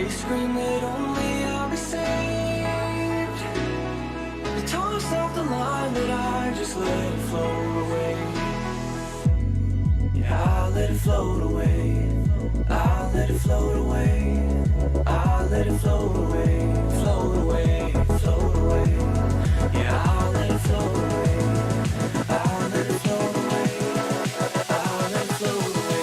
They scream that only I'll be saved. They toss off the line, but I just let it float away. Yeah, I'll let it float away. I'll let it float away. I'll let it float away. Float away, float away. Yeah, I'll let it float away. I'll let it float away. I'll let it float away.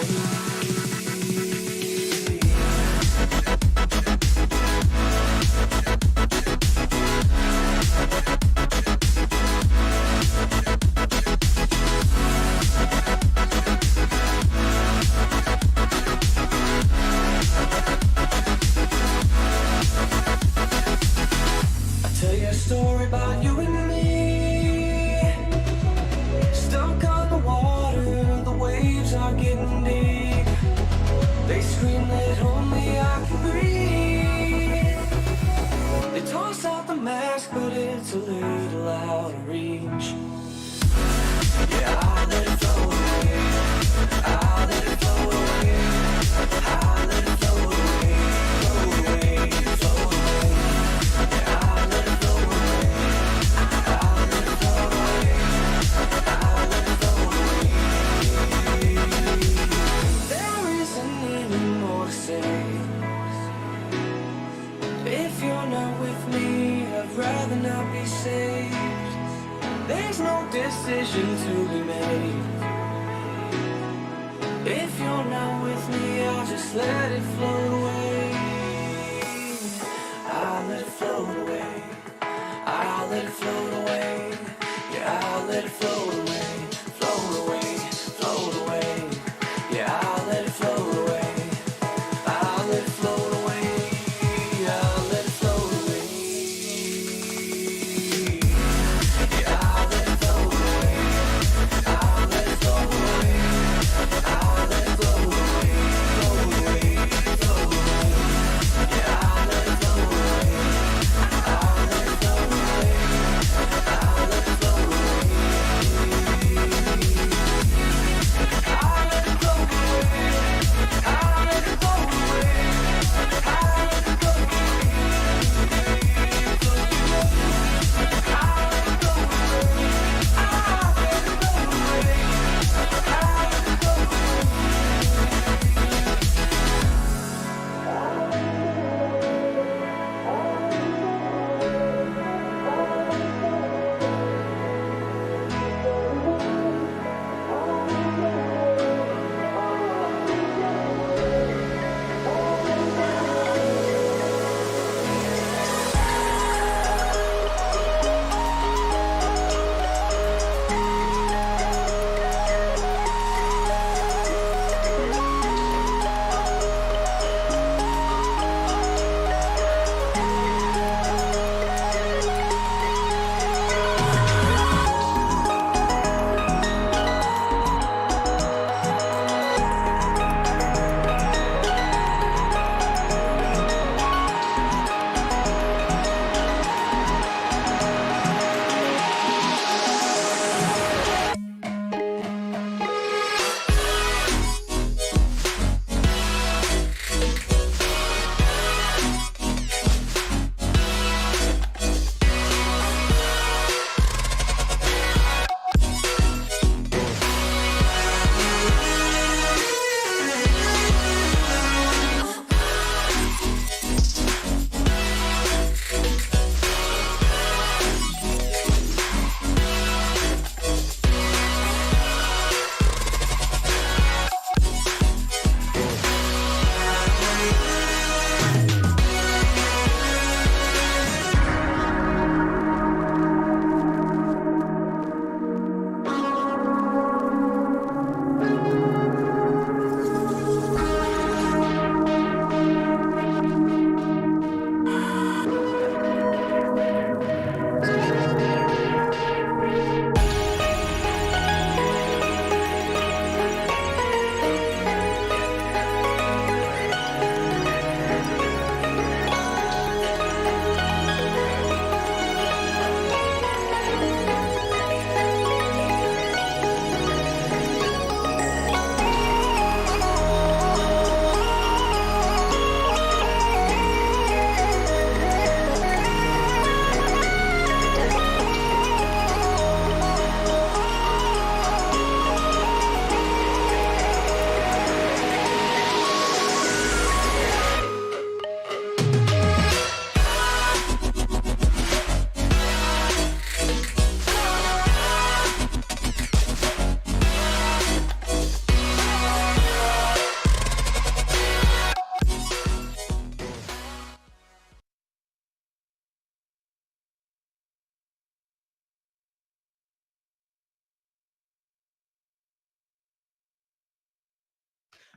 Tell you a story about you and me. Stuck on the water, the waves are getting deep. They scream that only I can breathe. They toss off the mask, but it's a little out of reach. Yeah, I'll let it float away. I'll let it float away. I'll let it float away. Float away, float away. Yeah, I'll let it float away. I'll let it float away. I'll let it float away. There isn't any more to say. If you're not with me, I'd rather not be saved. There's no decision to be made. If you're not with me, I'll just let it float away. I'll let it float away. I'll let it float away. Yeah, I'll let it float away. Float away, float away. Yeah, I'll let it float away. I'll let it float away. I'll let it float away. Yeah, I'll let it float away. I'll let it float away. I'll let it float away. Float away, float away.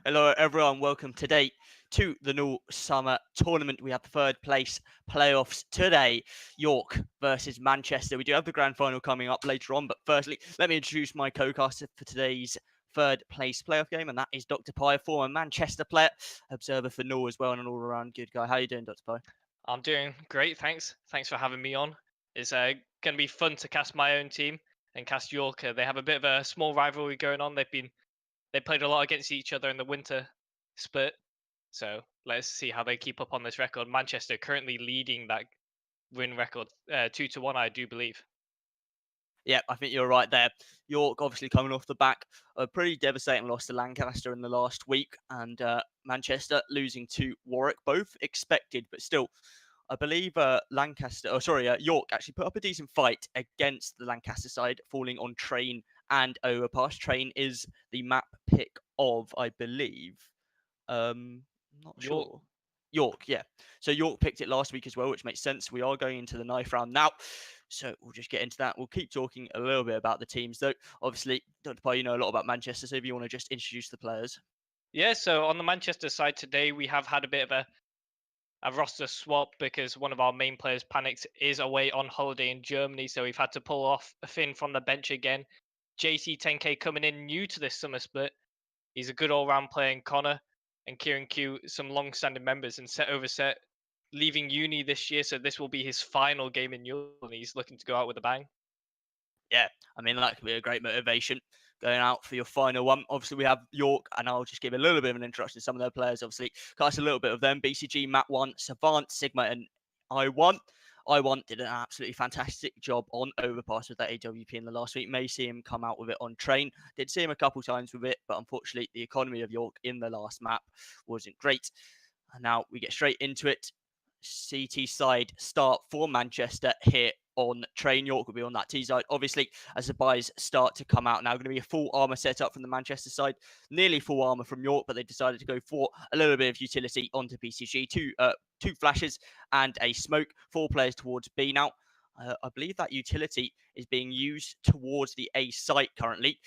Hello, everyone. Welcome today to the NUEL Summer Tournament. We have the third place playoffs today. York versus Manchester. We do have the grand final coming up later on, but firstly, let me introduce my co-caster for today's third place playoff game, and that is Dr. Pye, former Manchester player, observer for NUEL as well, and an all-around good guy. How you doing, Dr. Pye? I'm doing great, thanks. Thanks for having me on. It's going to be fun to cast my own team and cast York. They have a bit of a small rivalry going on. They played a lot against each other in the winter split. So let's see how they keep up on this record. Manchester currently leading that win record 2-1, I do believe. Yeah, I think you're right there. York obviously coming off the back of a pretty devastating loss to Lancaster in the last week, and Manchester losing to Warwick, both expected, but still, I believe York actually put up a decent fight against the Lancaster side, falling on Train and Overpass. Train is the map pick of, I believe, not York, sure. York, yeah. So York picked it last week as well, which makes sense. We are going into the knife round now. So we'll just get into that. We'll keep talking a little bit about the teams, though. Obviously, Dr. Pye, you know a lot about Manchester, so if you want to just introduce the players. yeah. So on the Manchester side today, we have had a bit of a roster swap because one of our main players, Panics, is away on holiday in Germany, so we've had to pull off Finn from the bench again. JC10K coming in new to this summer split. He's a good all-round player in Connor and Kieran Q, some long-standing members, and set over set, leaving uni this year, so this will be his final game in Newell, and he's looking to go out with a bang. Yeah, I mean, that could be a great motivation going out for your final one. Obviously, we have York, and I'll just give a little bit of an introduction to some of their players. Obviously, cast a little bit of them. BCG, Matt 1, Savant, Sigma, and I1. I1 did an absolutely fantastic job on Overpass with that AWP in the last week. May see him come out with it on Train. Did see him a couple times with it, but unfortunately, the economy of York in the last map wasn't great. And now we get straight into it. CT side start for Manchester here on Train. York will be on that T side. Obviously, as the buys start to come out now, going to be a full armor setup from the Manchester side, nearly full armor from York, but they decided to go for a little bit of utility onto PCG. Two flashes and a smoke. 4 players towards B now. I believe that utility is being used towards the A site currently,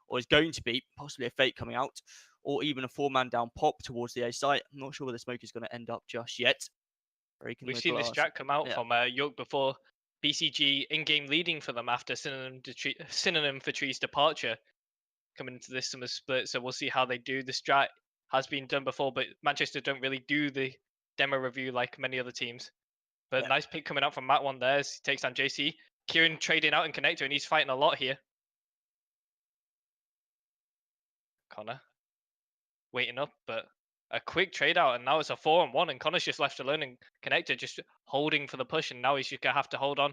or is going to be possibly a fake coming out, or even a 4-man down pop towards the A site. I'm not sure where the smoke is going to end up just yet. Breaking We've the seen this glass. strat come out Yeah. from York before. BCG in-game leading for them after Synonym for Tree's departure coming into this summer split, so we'll see how they do. The strat has been done before, but Manchester don't really do the demo review like many other teams. But Yeah. nice pick coming out from Matt one there as he takes down JC. Kieran trading out in connector, and he's fighting a lot here. Connor waiting up, but a quick trade out, and now it's a 4-on-1, and Connor's just left alone in connector, just holding for the push, and now he's just gonna have to hold on,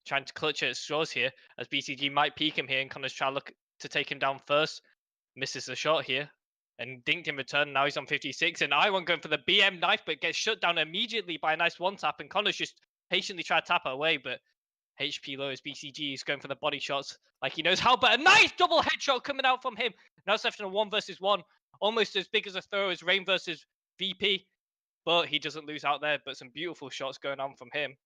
trying to clutch at straws here, as BCG might peek him here, and Connor's trying to look to take him down first. Misses the shot here, and dinked in return. Now he's on 56, and I1 going for the BM knife, but gets shut down immediately by a nice one tap, and Connor's just patiently trying to tap it away, but HP low as BCG is going for the body shots like he knows how, but a nice double headshot coming out from him. Now it's left in a 1 versus 1, almost as big as a throw as Rain versus VP, but he doesn't lose out there, but some beautiful shots going on from him.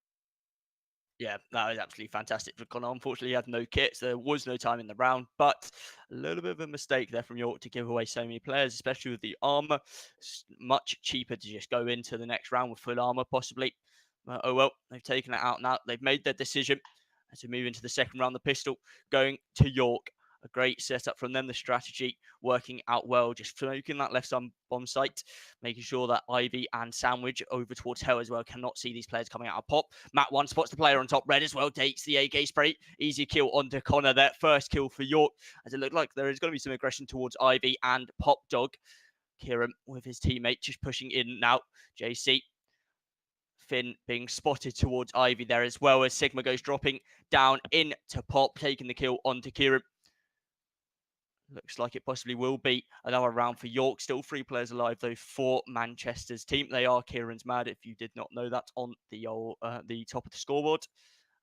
Yeah, that was absolutely fantastic for Connor. Unfortunately, he had no kits. There was no time in the round, but a little bit of a mistake there from York to give away so many players, especially with the armor. It's much cheaper to just go into the next round with full armor, possibly. Oh well, they've taken it out now. They've made their decision. As we move into the second round, the pistol going to York. A great setup from them. The strategy working out well, just smoking that left sun bomb site, making sure that Ivy and Sandwich over towards Hell as well cannot see these players coming out of pop. Matt 1 spots the player on top. Red as well takes the AK spray. Easy kill onto Connor there. First kill for York, as it looked like there is going to be some aggression towards Ivy and Pop Dog. Kieran with his teammate just pushing in now. JC Finn being spotted towards Ivy there, as well as Sigma goes dropping down into Pop, taking the kill onto Kieran. Looks like it possibly will be another round for York. Still 3 players alive, though, for Manchester's team. They are Kieran's mad, if you did not know that, on the top of the scoreboard.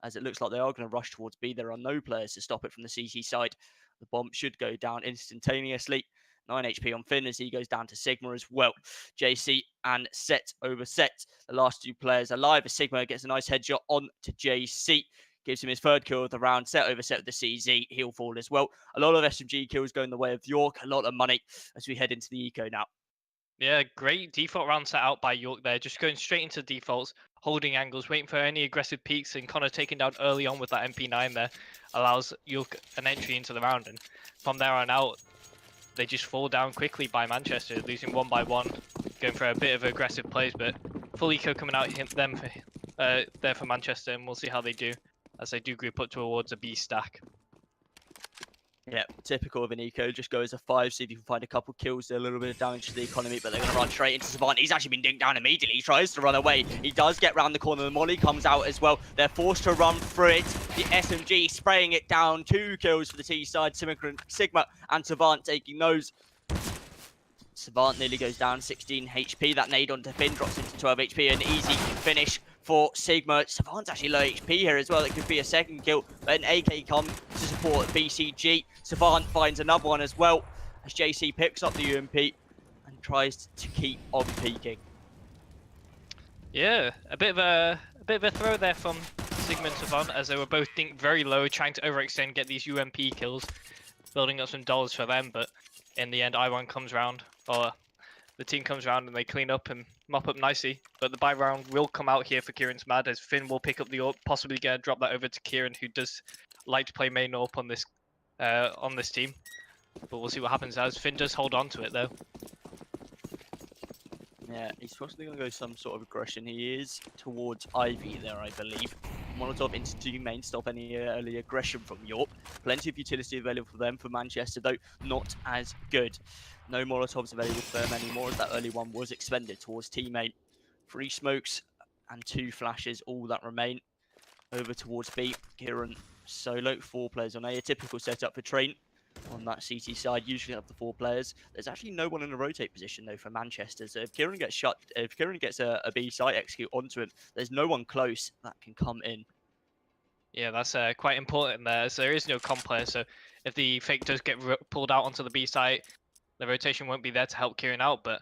As it looks like they are going to rush towards B. There are no players to stop it from the CC side. The bomb should go down instantaneously. 9 HP on Finn as he goes down to Sigma as well. JC and Set over Set. The last 2 players alive as Sigma gets a nice headshot on to JC. Gives him his third kill of the round. Set over Set with the CZ. He'll fall as well. A lot of SMG kills going the way of York. A lot of money as we head into the eco now. Yeah, great default round set out by York there, just going straight into defaults, holding angles, waiting for any aggressive peaks, and Connor taking down early on with that MP9 there allows York an entry into the round. And from there on out, they just fall down quickly by Manchester, losing 1 by 1, going for a bit of aggressive plays, but full eco coming out there for Manchester, and we'll see how they do as they do group up towards a B stack. Yeah, typical of an eco. Just go as a 5, see if you can find a couple kills, do a little bit of damage to the economy, but they're going to run straight into Savant. He's actually been dinked down immediately. He tries to run away. He does get round the corner. The molly comes out as well. They're forced to run through it. The SMG spraying it down. 2 kills for the T side. Sigma and Savant taking those. Savant nearly goes down 16 HP. That nade onto Finn drops into 12 HP. An easy finish for Sigma. Savant's actually low HP here as well. It could be a second kill, but an AK comes to support BCG. Savant finds another one as well as JC picks up the UMP and tries to keep on peaking. Yeah, a bit of a throw there from Sigma and Savant as they were both dinked very low, trying to overextend, get these UMP kills, building up some dollars for them. But in the end, I1 comes round, or the team comes around and they clean up and mop up nicely. But the buy round will come out here for Kieran's Mad as Finn will pick up the AWP, possibly gonna drop that over to Kieran, who does like to play main AWP on this team. But we'll see what happens as Finn does hold on to it though. Yeah, he's possibly going to go some sort of aggression. He is towards Ivy there, I believe. Molotov into 2 main, stop any early aggression from York. Plenty of utility available for them. For Manchester, though, not as good. No Molotovs available for them anymore, as that early one was expended towards teammate. 3 smokes and 2 flashes, all that remain. Over towards B. Kieran solo, 4 players on A. A typical setup for Train. On that CT side, usually up to 4 players. There's actually no one in a rotate position though for Manchester. So if Kieran gets a B site execute onto him, there's no one close that can come in. Yeah, that's quite important there, as there is no comp player. So if the fake does get pulled out onto the B site, the rotation won't be there to help Kieran out. But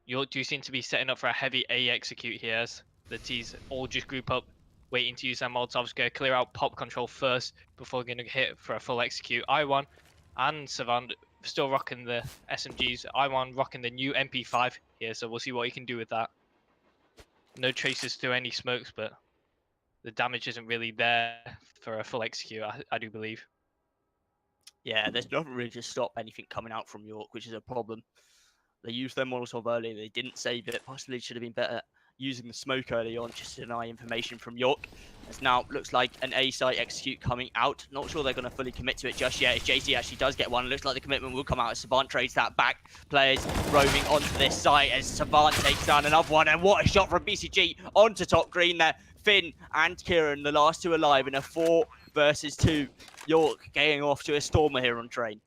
you do seem to be setting up for a heavy A execute here, as the T's all just group up, waiting to use their Molotovs. Go clear out pop control first before going to hit for a full execute. I1 and Savant still rocking the SMGs. I1 rocking the new MP5 here, so we'll see what he can do with that. No traces through any smokes, but the damage isn't really there for a full execute, I do believe. Yeah, there's nothing really to stop anything coming out from York, which is a problem. They used their Molotov early, they didn't save it. Possibly should have been better using the smoke early on just to deny information from York. As now looks like an A site execute coming out. Not sure they're going to fully commit to it just yet. If JC actually does get one, looks like the commitment will come out as Savant trades that back. Players roving onto this site as Savant takes down another one. And what a shot from BCG onto top green there. Finn and Kieran, the last 2 alive in a 4 versus 2. York getting off to a stormer here on Train.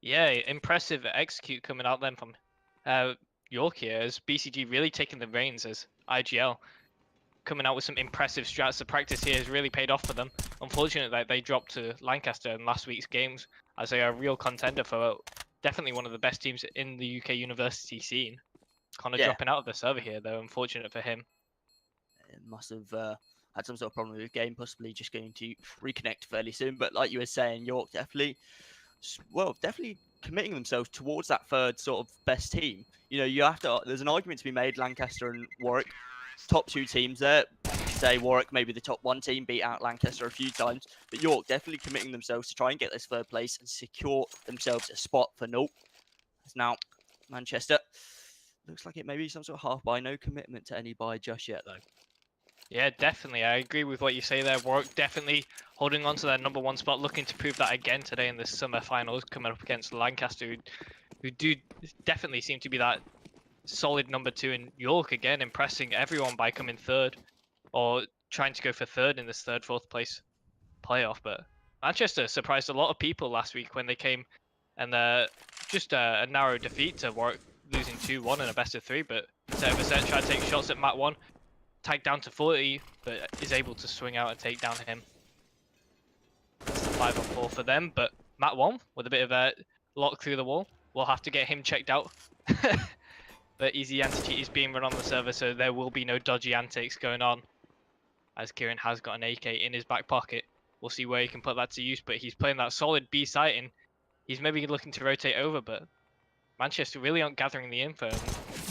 Yeah, impressive execute coming out then from York here, as BCG really taking the reins as IGL. Coming out with some impressive strats. The practice here has really paid off for them. Unfortunately, that they dropped to Lancaster in last week's games, as they are a real contender for definitely one of the best teams in the UK university scene. Connor dropping out of the server here, though. Unfortunate for him. It must have had some sort of problem with the game, possibly just going to reconnect fairly soon. But like you were saying, York definitely committing themselves towards that 3rd sort of best team. You know, you have to. There's an argument to be made. Lancaster and Warwick, top 2 teams there. Say Warwick maybe the top 1 team, beat out Lancaster a few times, but York definitely committing themselves to try and get this 3rd place and secure themselves a spot for NUEL. As now Manchester looks like it may be some sort of half buy, no commitment to any buy just yet though. Yeah, definitely. I agree with what you say there. Warwick definitely holding on to their number 1 spot, looking to prove that again today in the summer finals, coming up against Lancaster, who do definitely seem to be that solid number 2. In York again, impressing everyone by coming 3rd, or trying to go for 3rd in this 3rd, 4th place playoff. But Manchester surprised a lot of people last week when they came and just a narrow defeat to Warwick, losing 2-1 in a best of 3. But Set tried to take shots at Mat 1. Tagged down to 40, but is able to swing out and take down him. It's a 5-on-4 for them, but Mat 1 with a bit of a lock through the wall. We'll have to get him checked out. But easy anti-cheat is being run on the server, so there will be no dodgy antics going on, as Kieran has got an AK in his back pocket. We'll see where he can put that to use, but he's playing that solid B site, and he's maybe looking to rotate over, but Manchester really aren't gathering the info.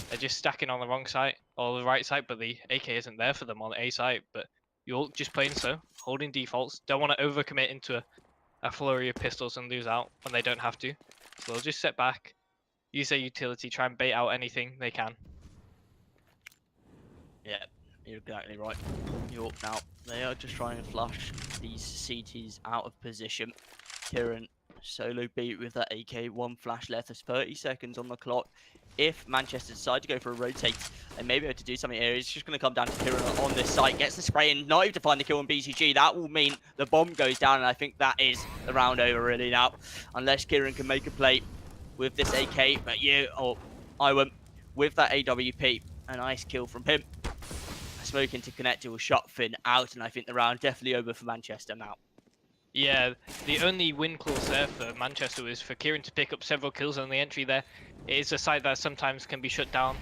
They're just stacking on the wrong side or the right side, but the AK isn't there for them on A side. But York just playing so, holding defaults. Don't want to overcommit into a flurry of pistols and lose out when they don't have to. So they'll just sit back, use their utility, try and bait out anything they can. Yeah, you're exactly right. York now, they are just trying to flush these CTs out of position. Kieran solo beat with that AK, 1 flash left. There's 30 seconds on the clock. If Manchester decide to go for a rotate, they may be able to do something here. It's just going to come down to Kieran on this site. Gets the spray in, not even to find the kill on BCG. That will mean the bomb goes down, and I think that is the round over really now. Unless Kieran can make a play with this AK, but I went with that AWP. A nice kill from him. Smoking to connect, it will shut Finn out, and I think the round definitely over for Manchester now. Yeah, the only win clause there for Manchester was for Kieran to pick up several kills on the entry there. It is a site that sometimes can be shut down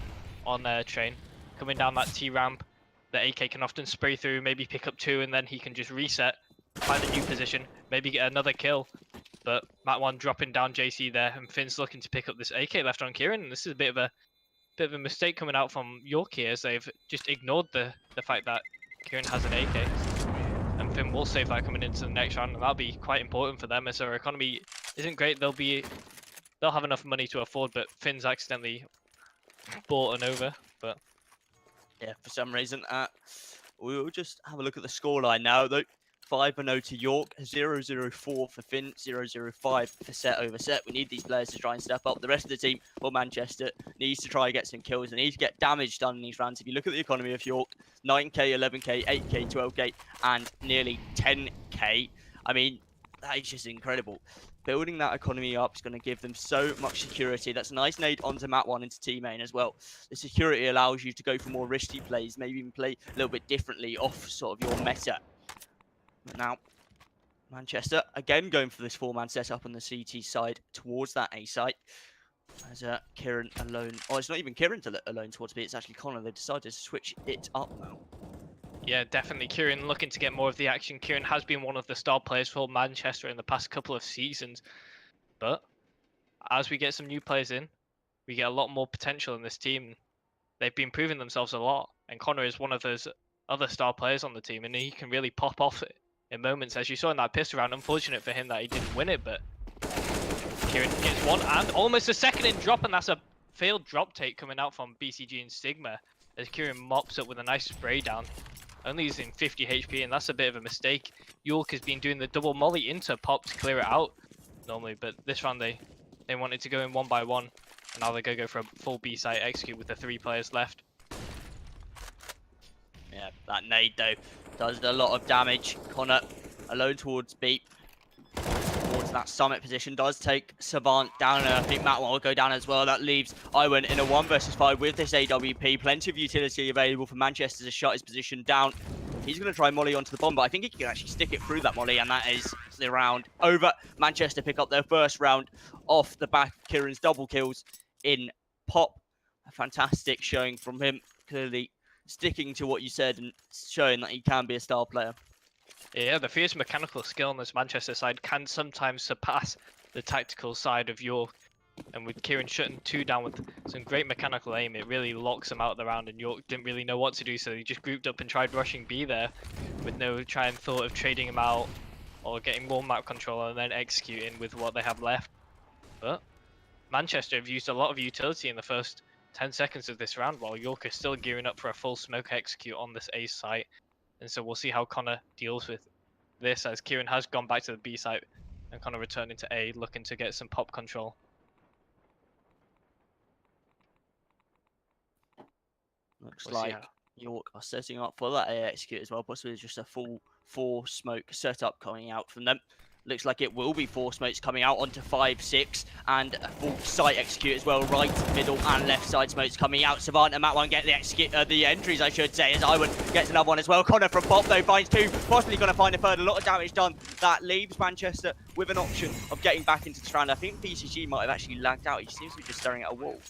on train. Coming down that T ramp, the AK can often spray through, maybe pick up 2, and then he can just reset, find a new position, maybe get another kill. But Mat1 dropping down JC there, and Finn's looking to pick up this AK left on Kieran, and this is a bit of a mistake coming out from York here, as they've just ignored the fact that Kieran has an AK. And Finn will save that coming into the next round, and that'll be quite important for them as their economy isn't great. They'll have enough money to afford, but Finn's accidentally bought an over. But yeah, for some reason, we'll just have a look at the scoreline now though. 5-0 to York, 0-0-4 for Finn, 0-0-5 for set over set. We need these players to try and step up. The rest of the team for Manchester needs to try and get some kills. They need to get damage done in these rounds. If you look at the economy of York, 9k, 11k, 8k, 12k, and nearly 10k. I mean, that is just incredible. Building that economy up is going to give them so much security. That's a nice nade onto Mat1 into T-main as well. The security allows you to go for more risky plays, maybe even play a little bit differently off sort of your meta. Now, Manchester, again, going for this 4-man setup on the CT side towards that A site. As Kieran alone, it's not even Kieran alone towards B, it's actually Connor. They decided to switch it up now. yeah, definitely Kieran looking to get more of the action. Kieran has been one of the star players for Manchester in the past couple of seasons. But as we get some new players in, we get a lot more potential in this team. They've been proving themselves a lot. And Connor is one of those other star players on the team, and he can really pop off in moments, as you saw in that pistol round. Unfortunate for him that he didn't win it, but Kieran gets one and almost a second in drop, and that's a failed drop take coming out from BCG and Stigma as Kieran mops up with a nice spray down, only using 50 HP, and that's a bit of a mistake. York has been doing the double molly into pop to clear it out normally, but this round they wanted to go in 1 by 1, and now they're going to go for a full B site execute with the 3 players left. Yeah, that nade though does a lot of damage. Connor alone towards B, towards that summit position, does take Savant down, and I think Mat1 will go down as well. That leaves Iwan in a 1 versus 5 with this AWP. Plenty of utility available for Manchester to shut his position down. He's going to try molly onto the bomb, but I think he can actually stick it through that molly, and that is the round over. Manchester pick up their first round off the back of Kieran's double kills in pop. A fantastic showing from him, clearly sticking to what you said and showing that he can be a star player. Yeah, the fierce mechanical skill on this Manchester side can sometimes surpass the tactical side of York. And with Kieran shutting 2 down with some great mechanical aim, it really locks them out of the round, and York didn't really know what to do, so he just grouped up and tried rushing B there with no thought of trading him out or getting more map control and then executing with what they have left. But Manchester have used a lot of utility in the first 10 seconds of this round, while York is still gearing up for a full smoke execute on this A site. And so we'll see how Connor deals with this, as Kieran has gone back to the B site and Connor returning to A, looking to get some pop control. Looks We'll see like how- York are setting up for that A execute as well, possibly just a full 4 smoke setup coming out from them. Looks like it will be 4 smokes coming out onto 5-6, and a full site execute as well. Right, middle, and left side smokes coming out. Savant and Mat1 get the entries, I should say, as Iwan gets another one as well. Connor from pop though finds 2, possibly going to find a third. A lot of damage done. That leaves Manchester with an option of getting back into the round. I think BCG might have actually lagged out. He seems to be just staring at a wall.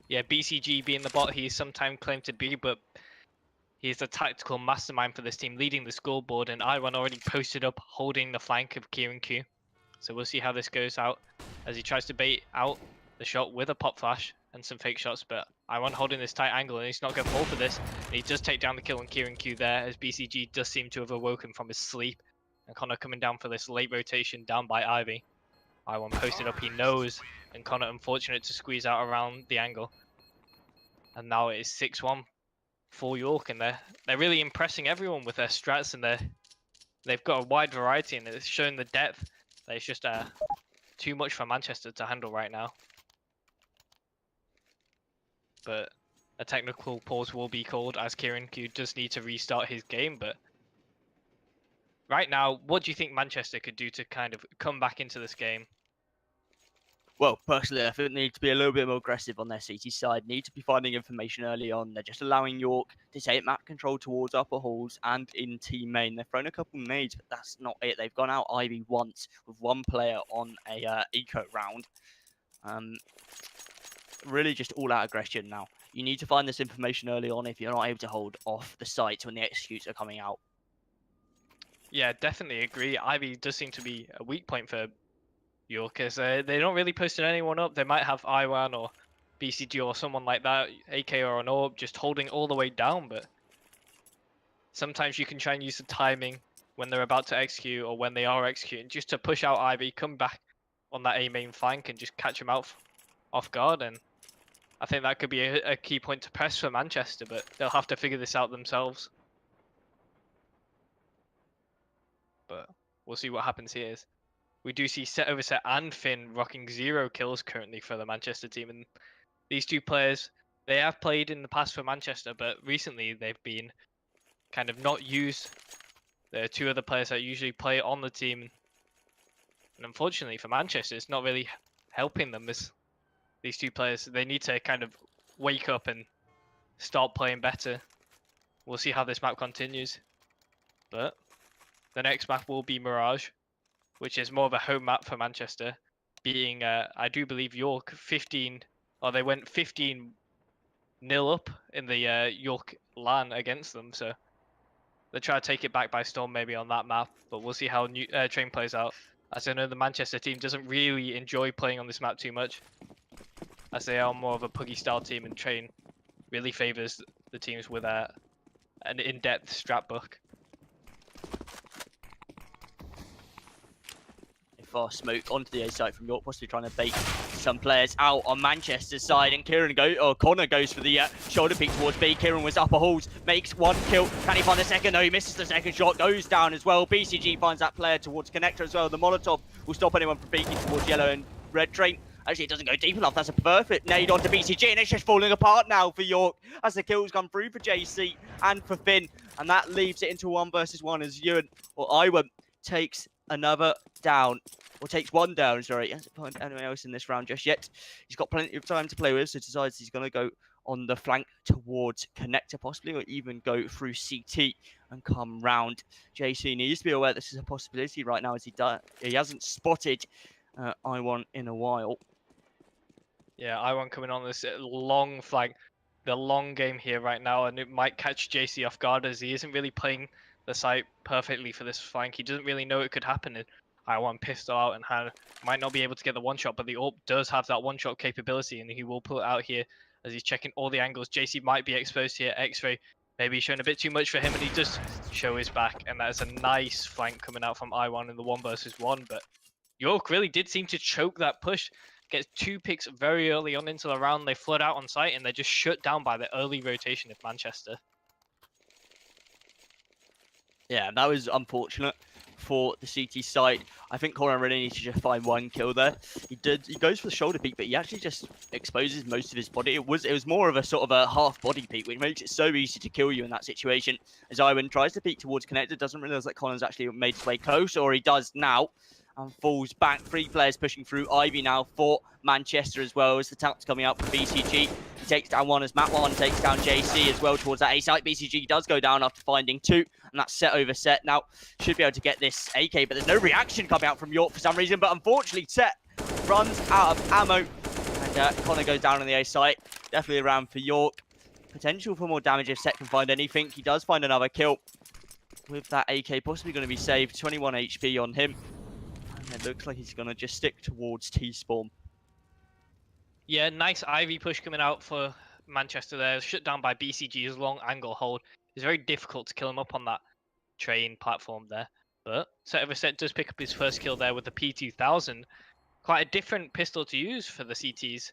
Yeah, BCG being the bot he is sometimes claimed to be, but he is the tactical mastermind for this team, leading the scoreboard, and Iwan already posted up, holding the flank of Kieran Q. So we'll see how this goes out as he tries to bait out the shot with a pop flash. and some fake shots, but I1 holding this tight angle, and he's not going to fall for this. And he does take down the kill on Kieran Q there, as BCG does seem to have awoken from his sleep. And Connor coming down for this late rotation down by Ivy. I1 posted up, he knows, and Connor unfortunate to squeeze out around the angle. And now it is 6-1 for York, and they're really impressing everyone with their strats, and they've got a wide variety, and it's showing the depth that it's just too much for Manchester to handle right now. But a technical pause will be called, as Kieran Q does need to restart his game. But right now, what do you think Manchester could do to kind of come back into this game? Well, personally, I think they need to be a little bit more aggressive on their CT side. Need to be finding information early on. They're just allowing York to take map control towards upper halls and in team main. They've thrown a couple nades, but that's not it. They've gone out Ivy once with one player on a eco round. Really just all-out aggression now. You need to find this information early on if you're not able to hold off the sites when the executes are coming out. Yeah, definitely agree. Ivy does seem to be a weak point for York, because they're not really posting anyone up. They might have I1 or BCG or someone like that, AK or an orb, just holding all the way down, but sometimes you can try and use the timing when they're about to execute or when they are executing, just to push out Ivy, come back on that A main flank and just catch him out off guard. And I think that could be a key point to press for Manchester, but they'll have to figure this out themselves. But we'll see what happens here. We do see Set Over Set and Finn rocking 0 kills currently for the Manchester team. And these two players, they have played in the past for Manchester, but recently they've been kind of not used. There are two other players that usually play on the team. And unfortunately for Manchester, it's not really helping them, as these two players, they need to kind of wake up and start playing better. We'll see how this map continues. But the next map will be Mirage, which is more of a home map for Manchester, beating, I do believe, York 15, or they went 15-0 up in the York LAN against them. So they'll try to take it back by storm maybe on that map, but we'll see how Train plays out. As I know, the Manchester team doesn't really enjoy playing on this map too much, as they are more of a Puggy style team, and Train really favors the teams with an in-depth strat book. Fast smoke onto the A site from York, possibly trying to bait some players out on Manchester's side, and Connor goes for the shoulder peek towards B. Kieran was upper halls, makes one kill. Can he find the second? No, he misses the second shot, goes down as well. BCG finds that player towards connector as well. The Molotov will stop anyone from peeking towards yellow and red. Train, actually, it doesn't go deep enough. That's a perfect nade onto BCG, and it's just falling apart now for York as the kills come through for JC and for Finn, and that leaves it into 1 versus 1 as Iwan takes another down, or takes one down, sorry. He hasn't found anyone else in this round just yet. He's got plenty of time to play with, so decides he's going to go on the flank towards connector possibly, or even go through CT and come round. JC needs to be aware this is a possibility right now, as he hasn't spotted I1 in a while. Yeah, I1 coming on this long flank, the long game here right now, and it might catch JC off guard, as he isn't really playing the site perfectly for this flank. He doesn't really know it could happen, and I1 pistol out and might not be able to get the one shot, but the AWP does have that one shot capability, and he will pull it out here as he's checking all the angles. JC might be exposed here. X-Ray maybe showing a bit too much for him, and he does show his back, and that is a nice flank coming out from I1 in the 1 versus 1. But York really did seem to choke that push. Gets 2 picks very early on into the round. They flood out on site, and they're just shut down by the early rotation of Manchester. Yeah, that was unfortunate for the CT side. I think Connor really needs to just find 1 kill there. He goes for the shoulder peek, but he actually just exposes most of his body. It was more of a sort of a half body peek, which makes it so easy to kill you in that situation. As Iwan tries to peek towards connector, doesn't realize that Connor's actually made his way close, or he does now, and falls back. 3 players pushing through. Ivy now for Manchester as well, as the taps coming out from BCG. He takes down 1 as Matt 1 takes down JC as well towards that A site. BCG does go down after finding 2, and that's Set Over Set. Now, should be able to get this AK, but there's no reaction coming out from York for some reason. But unfortunately, Set runs out of ammo, and Connor goes down on the A site. Definitely around for York. Potential for more damage if Set can find anything. He does find another kill with that AK, possibly going to be saved. 21 HP on him. And it looks like he's going to just stick towards T-Spawn. Yeah, nice Ivy push coming out for Manchester there. Shut down by BCG's long angle hold. It's very difficult to kill him up on that train platform there. But Set Over Set does pick up his first kill there with the P2000. Quite a different pistol to use for the CTs.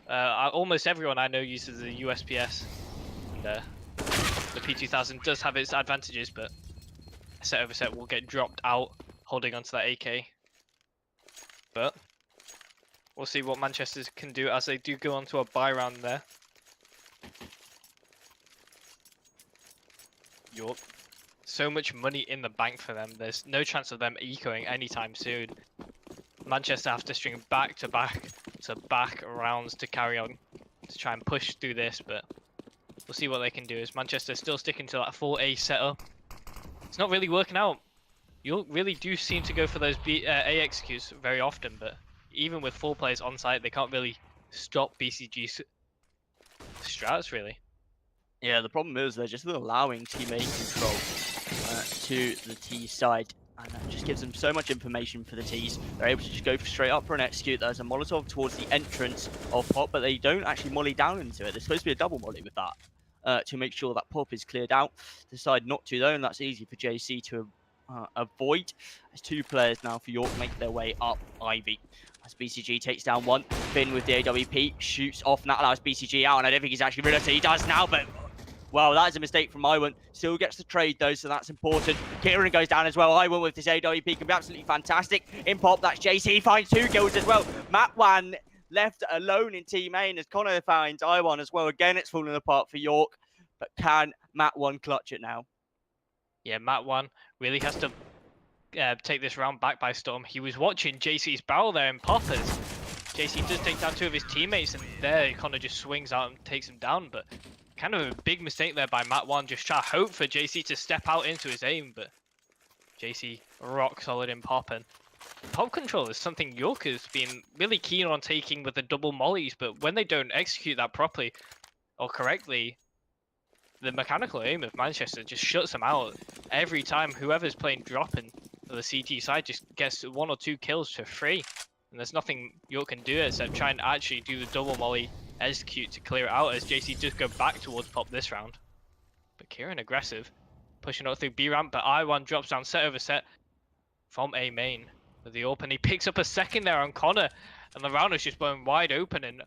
Almost everyone I know uses the USPS. And, the P2000 does have its advantages, but Set Over Set will get dropped out holding onto that AK. But we'll see what Manchester can do as they do go on to a buy round there. York. So much money in the bank for them. There's no chance of them ecoing anytime soon. Manchester have to string back to back rounds to carry on to try and push through this, but we'll see what they can do. As Manchester still sticking to that 4A setup. It's not really working out. You really do seem to go for those A executes very often, but even with 4 players on site, they can't really stop BCG's strats, really. Yeah, the problem is they're just allowing teammate control to the T side, and that just gives them so much information for the Ts. They're able to just go straight up for an execute. There's a Molotov towards the entrance of Pop, but they don't actually molly down into it. There's supposed to be a double molly with that to make sure that Pop is cleared out. Decide not to though, and that's easy for JC to avoid. As 2 players now for York make their way up Ivy. As BCG takes down 1, Finn with the AWP shoots off, and that allows BCG out, and I don't think he's actually realised he does now, but well, that is a mistake from Iwan. Still gets the trade though, so that's important. Kieran goes down as well. Iwan with this AWP can be absolutely fantastic. In Pop, that's JC, finds 2 kills as well. Matwan left alone in team main as Connor finds Iwan as well. Again, it's falling apart for York, but can Matwan clutch it now? Yeah, Matwan really has to take this round back by storm. He was watching JC's barrel there in Poppers. JC does take down 2 of his teammates, and there Connor just swings out and takes him down, but kind of a big mistake there by Matwan, just try to hope for JC to step out into his aim, but JC rock solid in Pop, and Pop control is something York has been really keen on taking with the double mollies, but when they don't execute that properly or correctly, the mechanical aim of Manchester just shuts them out. Every time whoever's playing dropping for the CT side just gets 1 or 2 kills for free, and there's nothing York can do except try and actually do the double molly execute to clear it out as JC does go back towards Pop this round. But Kieran aggressive, pushing up through B ramp, but I1 drops down Set Over Set from A main with the open. He picks up a second there on Connor, and the round is just blown wide open, and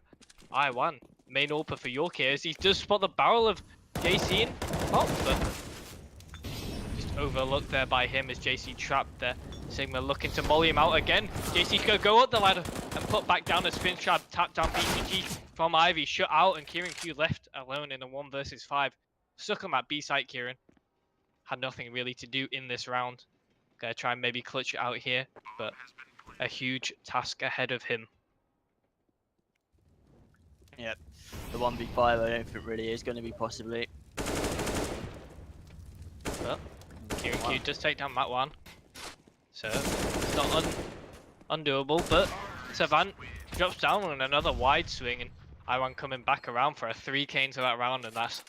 I1 main open for York here as he does spot the barrel of JC in Pop, but just overlooked there by him as JC trapped there. Sigma looking to molly him out again. JC's gonna go up the ladder and put back down as Finn Trap tapped down BCG from Ivy, shut out, and Kieran Q left alone in a 1 versus 5. Stuck him at B site. Kieran had nothing really to do in this round. Gonna try and maybe clutch it out here, but a huge task ahead of him. Yep, the 1v5 I don't think really is going to be possibly. But Kieran Q does take down Matwan, so it's not undoable, but Savant drops down on another wide swing, and Iwan coming back around for a 3k into that round, and that's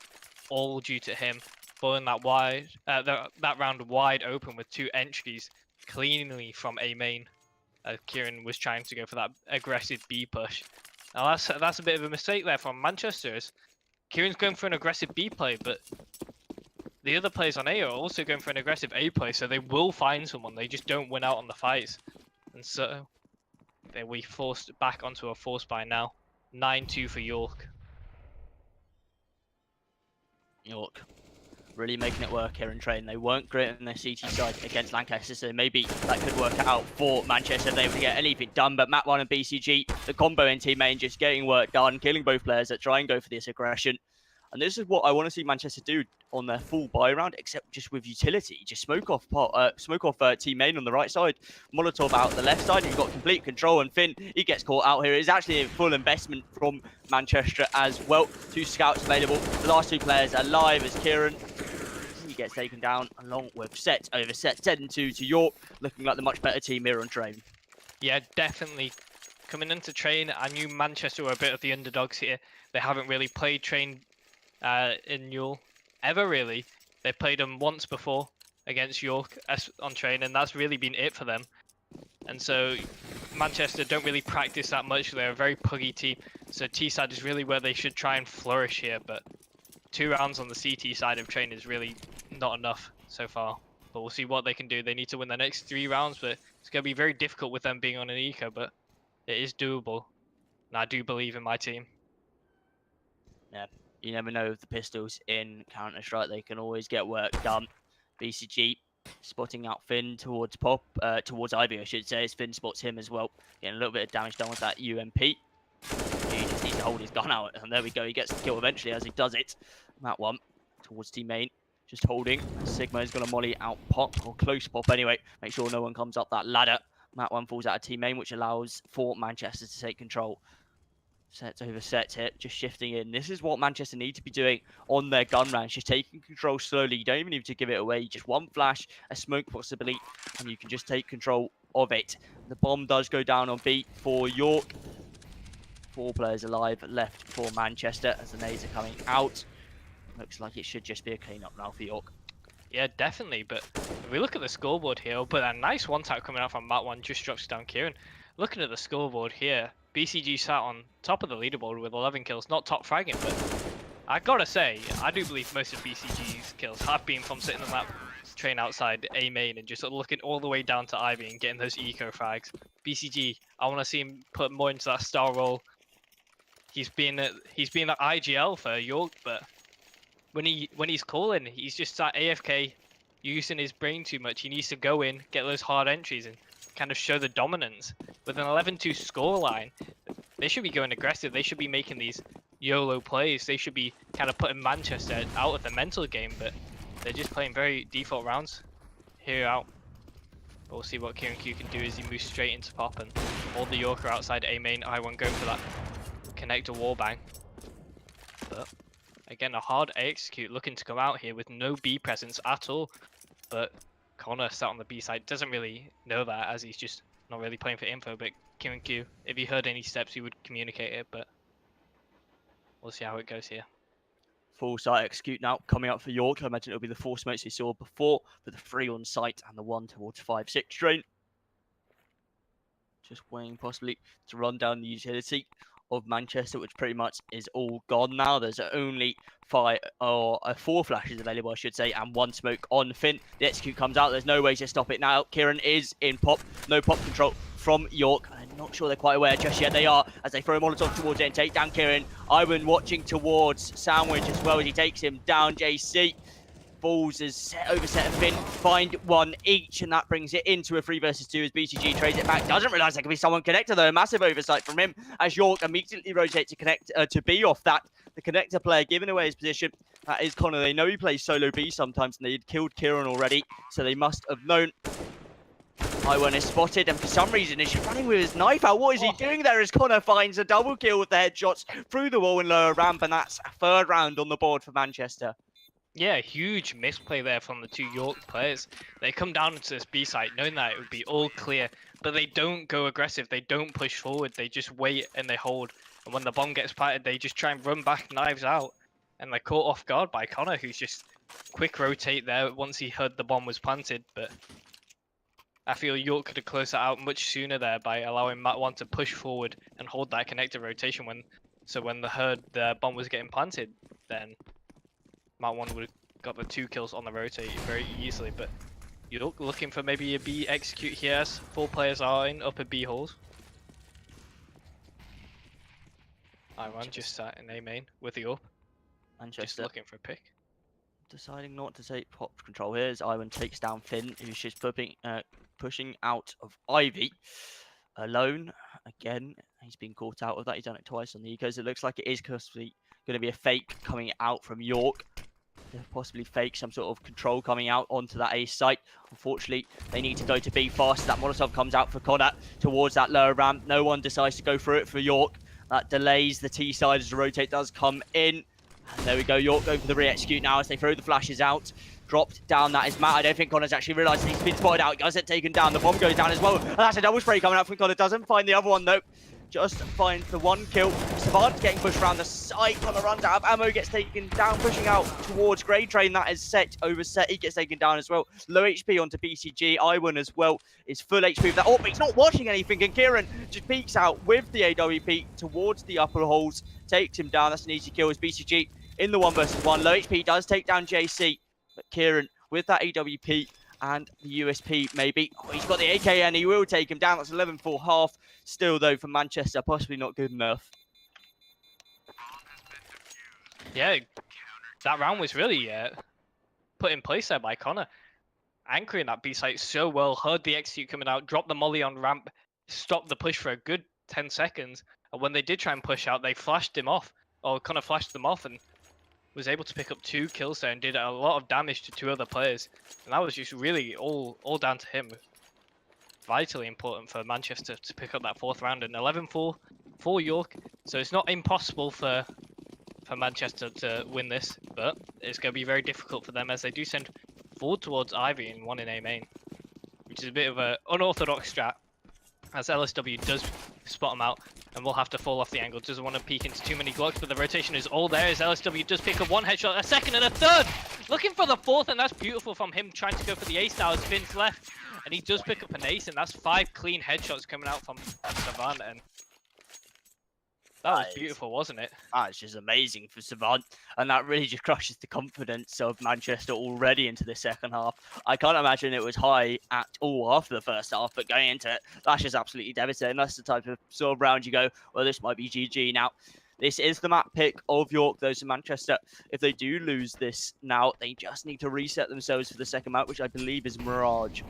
all due to him blowing that wide, that round wide open with 2 entries cleanly from A main. Kieran was trying to go for that aggressive B push. Now that's a bit of a mistake there from Manchester. Kieran's going for an aggressive B play, but the other players on A are also going for an aggressive A play, so they will find someone. They just don't win out on the fights, and so we forced back onto a force buy now. 9-2 for York. York really making it work here in train. They weren't great on their CT side against Lancaster, so maybe that could work out for Manchester if they were to get anything done. But Matt1 and BCG, the combo in team main, just getting work done, killing both players that try and go for this aggression. And this is what I want to see Manchester do on their full buy round, except just with utility. Just smoke off team main on the right side, Molotov out the left side, and you've got complete control. And Finn, he gets caught out here. It's actually a full investment from Manchester as well. 2 scouts available. The last 2 players are live as Kieran. He gets taken down along with Set Over Set. 10-2 to York, looking like the much better team here on train. Yeah, definitely. Coming into train, I knew Manchester were a bit of the underdogs here. They haven't really played train in NUEL ever, really. They played them once before against York on train, and that's really been it for them. And so Manchester don't really practice that much. They're a very puggy team, So T side is really where they should try and flourish here, but 2 rounds on the CT side of Train is really not enough so far. But we'll see what they can do. They need to win the next 3 rounds, but it's going to be very difficult with them being on an eco, but it is doable. And I do believe in my team. Yeah, you never know with the pistols in Counter-Strike. They can always get work done. BCG spotting out Finn towards towards Ivy, I should say, as Finn spots him as well. Getting a little bit of damage done with that UMP. He just needs to hold his gun out, and there we go. He gets the kill eventually as he does it. That one towards team main. Just holding. Sigma is going to molly out pop, or close pop anyway. Make sure no one comes up that ladder. That one falls out of team main, which allows for Manchester to take control. Sets over sets here, just shifting in. This is what Manchester need to be doing on their gun rounds, just taking control slowly. You don't even need to give it away. Just one flash, a smoke possibly, and you can just take control of it. The bomb does go down on B for York. 4 players alive left for Manchester as the nades are coming out. Looks like it should just be a clean-up now for York. Yeah, definitely. But if we look at the scoreboard here, but a nice one-tap coming out from Mat1 just drops down Kieran. Looking at the scoreboard here, BCG sat on top of the leaderboard with 11 kills, not top fragging, but I gotta say, I do believe most of BCG's kills have been from sitting on that train outside A main and just looking all the way down to Ivy and getting those eco frags. BCG, I want to see him put more into that star role. He's been at IGL for York, but when he's calling, he's just sat AFK, using his brain too much. He needs to go in, get those hard entries, and kind of show the dominance. With an 11-2 scoreline, they should be going aggressive. They should be making these YOLO plays. They should be kind of putting Manchester out of the mental game, but they're just playing very default rounds here out. But we'll see what Kieran Q can do as he moves straight into pop and hold the Yorker outside A main. I1 going for that connector wallbang. But again, a hard A execute, looking to come out here with no B presence at all. But Connor sat on the B side, doesn't really know that as he's just not really playing for info. But Kieran Q, if he heard any steps, he would communicate it. But we'll see how it goes here. Full site execute now coming up for York. I imagine it'll be the 4 smokes we saw before, but the 3 on site and the 1 towards 5-6 drain. Just waiting possibly to run down the utility of Manchester, which pretty much is all gone now. There's only 4 flashes available, I should say, and 1 smoke on Finn. The execute comes out. There's no way to stop it now. Kieran is in pop. No pop control from York. I'm not sure they're quite aware just yet. They are, as they throw Molotov towards it and take down Kieran. Iwan watching towards Sandwich as well as he takes him down. JC falls as set over set and Finn find 1 each, and that brings it into a 3 versus 2 as BCG trades it back. Doesn't realise there can be someone connected though. A massive oversight from him as York immediately rotates to connect to B off that. The connector player giving away his position. That is Connor. They know he plays solo B sometimes, and they had killed Kieran already, so they must have known. I1 is spotted, and for some reason is just running with his knife out. What is he doing there as Connor finds a double kill with the headshots through the wall in lower ramp, and that's a 3rd round on the board for Manchester. Yeah, huge misplay there from the 2 York players. They come down into this B site knowing that it would be all clear, but they don't go aggressive. They don't push forward. They just wait and they hold. And when the bomb gets planted, they just try and run back, knives out. And they're caught off guard by Connor, who's just quick rotate there once he heard the bomb was planted. But I feel York could have closed that out much sooner there by allowing Mat1 to push forward and hold that connector rotation. So when they heard the bomb was getting planted, then Mat1 would have got the 2 kills on the rotate very easily. But York looking for maybe a B execute here as 4 players are in upper B holes. I1 just sat in A main with the up. Manchester Just looking for a pick. deciding not to take pop control here as Iwan takes down Finn, who's just pushing out of Ivy alone. Again, he's been caught out of that. He's done it twice on the ecos. It looks like it is possibly going to be a fake coming out from York. Possibly fake some sort of control coming out onto that A site. Unfortunately, they need to go to B fast. That Molotov comes out for Connor towards that lower ramp. No one decides to go through it for York. That delays the T side as the rotate does come in. And there we go, York going for the re-execute now as they throw the flashes out. Dropped down, that is Matt. I don't think Connor's actually realised that he's been spotted out. He does get taken down. The bomb goes down as well. And that's a double spray coming out from Connor. Doesn't find the other one though. just finds the 1 kill. Savant getting pushed around the side. Connor runs out of ammo, gets taken down, pushing out towards Grey Train. That is set over set. He gets taken down as well. Low HP onto BCG. Iwan as well is full HP with that. Oh, but he's not watching anything. And Kieran just peeks out with the AWP towards the upper holes. Takes him down. That's an easy kill as BCG in the 1 versus 1. Low HP does take down JC. But Kieran with that AWP and the USP maybe. Oh, he's got the AK and he will take him down. That's 11-4 half. Still though for Manchester, possibly not good enough. Yeah, that round was really put in place there by Connor. Anchoring that B site so well, heard the execute coming out, dropped the molly on ramp, stopped the push for a good 10 seconds. And when they did try and push out, they flashed him off, or Connor flashed them off and was able to pick up 2 kills there and did a lot of damage to 2 other players. And that was just really all down to him. Vitally important for Manchester to pick up that 4th round and 11-4 for York. So it's not impossible for Manchester to win this, but it's going to be very difficult for them as they do send forward towards Ivy and 1 in A main, which is a bit of an unorthodox strat, as LSW does spot him out and will have to fall off the angle. Doesn't want to peek into too many Glocks, but the rotation is all there as LSW does pick up 1 headshot, a 2nd and a 3rd! Looking for the 4th, and that's beautiful from him trying to go for the ace now as Finn's left. And he does pick up an ace, and that's 5 clean headshots coming out from Savant. And that was beautiful, wasn't it? That's just amazing for Savant, and that really just crushes the confidence of Manchester already into the 2nd half. I can't imagine it was high at all after the 1st half, but going into it, that's just absolutely devastating. That's the type of sort of round you go, well, this might be GG. Now, this is the map pick of York, though, so Manchester, if they do lose this now, they just need to reset themselves for the 2nd map, which I believe is Mirage.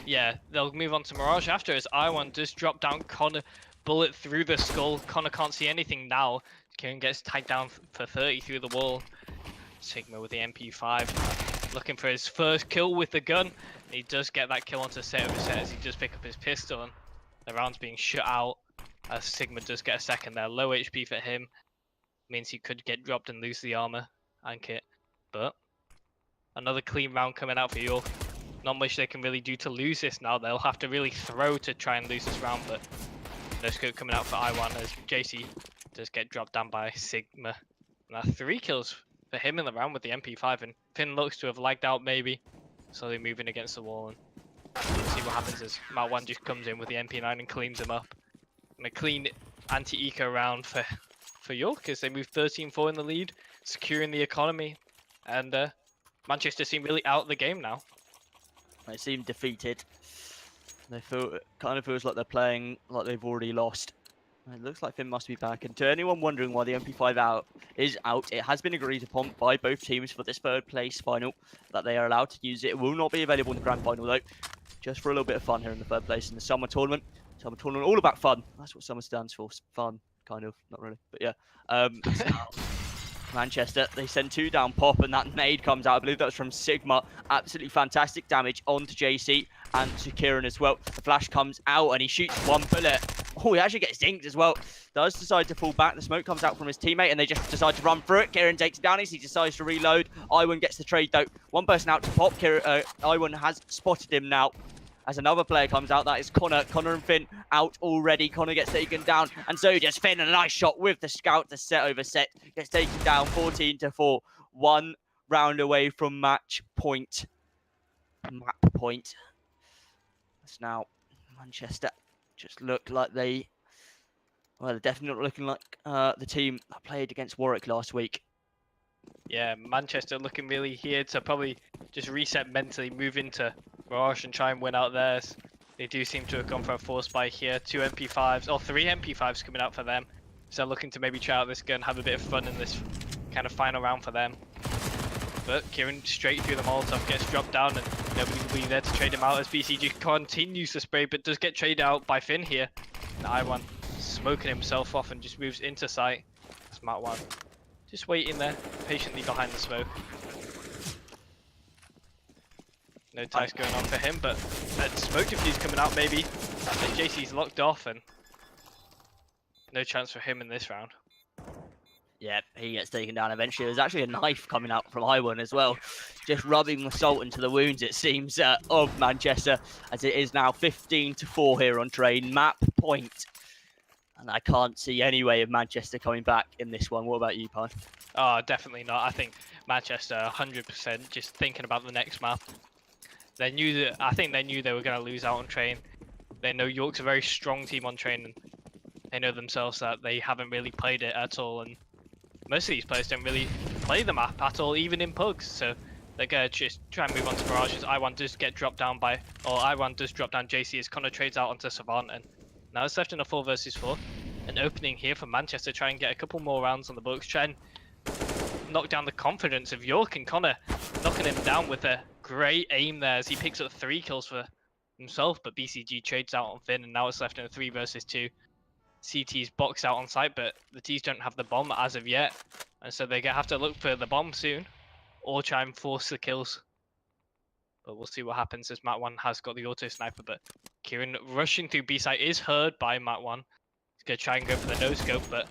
Yeah, they'll move on to Mirage after as Iwan does drop down Connor. Bullet through the skull. Connor can't see anything now. Kieran gets tagged down for 30 through the wall. Sigma with the MP5. Looking for his 1st kill with the gun. He does get that kill onto set over set as he does pick up his pistol. And the round's being shut out as Sigma does get a 2nd there. Low HP for him. Means he could get dropped and lose the armor and kit. But another clean round coming out for York. Not much they can really do to lose this now. They'll have to really throw to try and lose this round, but no scope coming out for Iwan as JC does get dropped down by Sigma. Now 3 kills for him in the round with the MP5, and Finn looks to have lagged out maybe. Slowly moving against the wall, and see what happens as Mat1 just comes in with the MP9 and cleans him up. And a clean anti-eco round for York as they move 13-4 in the lead, securing the economy. And Manchester seem really out of the game now. They seem defeated. They feel, it kind of feels like they're playing like they've already lost. It looks like Finn must be back. And to anyone wondering why the MP5 is out, it has been agreed upon by both teams for this 3rd place final that they are allowed to use it. It will not be available in the grand final though. Just for a little bit of fun here in the 3rd place in the summer tournament. Summer tournament, all about fun. That's what summer stands for. Fun, kind of, not really, but yeah. Manchester, they send 2 down pop, and that nade comes out. I believe that's from Sigma. Absolutely fantastic damage onto JC and to Kieran as well. The flash comes out and he shoots 1 bullet. Oh, he actually gets dinked as well. Does decide to fall back. The smoke comes out from his teammate and they just decide to run through it. Kieran takes him down as he decides to reload. Iwan gets the trade though. 1 person out to pop. Iwan has spotted him now. As another player comes out, that is Connor. Connor and Finn out already. Connor gets taken down, and so does Finn. And a nice shot with the scout to set over set. Gets taken down 14-4. 1 round away from match point. Map point. It's now Manchester just look like they're definitely not looking like the team that played against Warwick last week. Yeah, Manchester looking really here to probably just reset mentally, move into Mirage and try and win out theirs. They do seem to have gone for a 4 spy here. 2 MP5s, or 3 MP5s coming out for them. So looking to maybe try out this gun, have a bit of fun in this kind of final round for them. But Kieran straight through the Molotov gets dropped down and nobody will be there to trade him out as BCG continues to spray, but does get traded out by Finn here. And Iwan smoking himself off and just moves into sight. It's Mat1 just waiting there, patiently behind the smoke. No ties going on for him, but that smoke defuse coming out maybe. As JC's locked off and no chance for him in this round. Yeah, he gets taken down eventually. There's actually a knife coming out from Iwan as well. Just rubbing the salt into the wounds, it seems, of Manchester. As it is now 15-4 here on train. Map point. And I can't see any way of Manchester coming back in this one. What about you, Pan? Oh, definitely not. I think Manchester 100% just thinking about the next map. I think they knew they were going to lose out on train. They know York's a very strong team on train, and they know themselves that they haven't really played it at all. And most of these players don't really play the map at all, even in pugs. So they're going to just try and move on to Mirage as I1 does get dropped down I1 does drop down JC as Connor trades out onto Savant. And now it's left in a 4 versus 4. An opening here for Manchester, try and get a couple more rounds on the books, try and knock down the confidence of York, and Connor knocking him down with a great aim there as he picks up 3 kills for himself, but BCG trades out on Finn, and now it's left in a 3 versus 2. CT's boxed out on site, but the T's don't have the bomb as of yet, and so they're going to have to look for the bomb soon, or try and force the kills. But we'll see what happens as Mat1 has got the auto sniper, but Kieran rushing through B site is heard by Mat1. He's going to try and go for the no-scope, but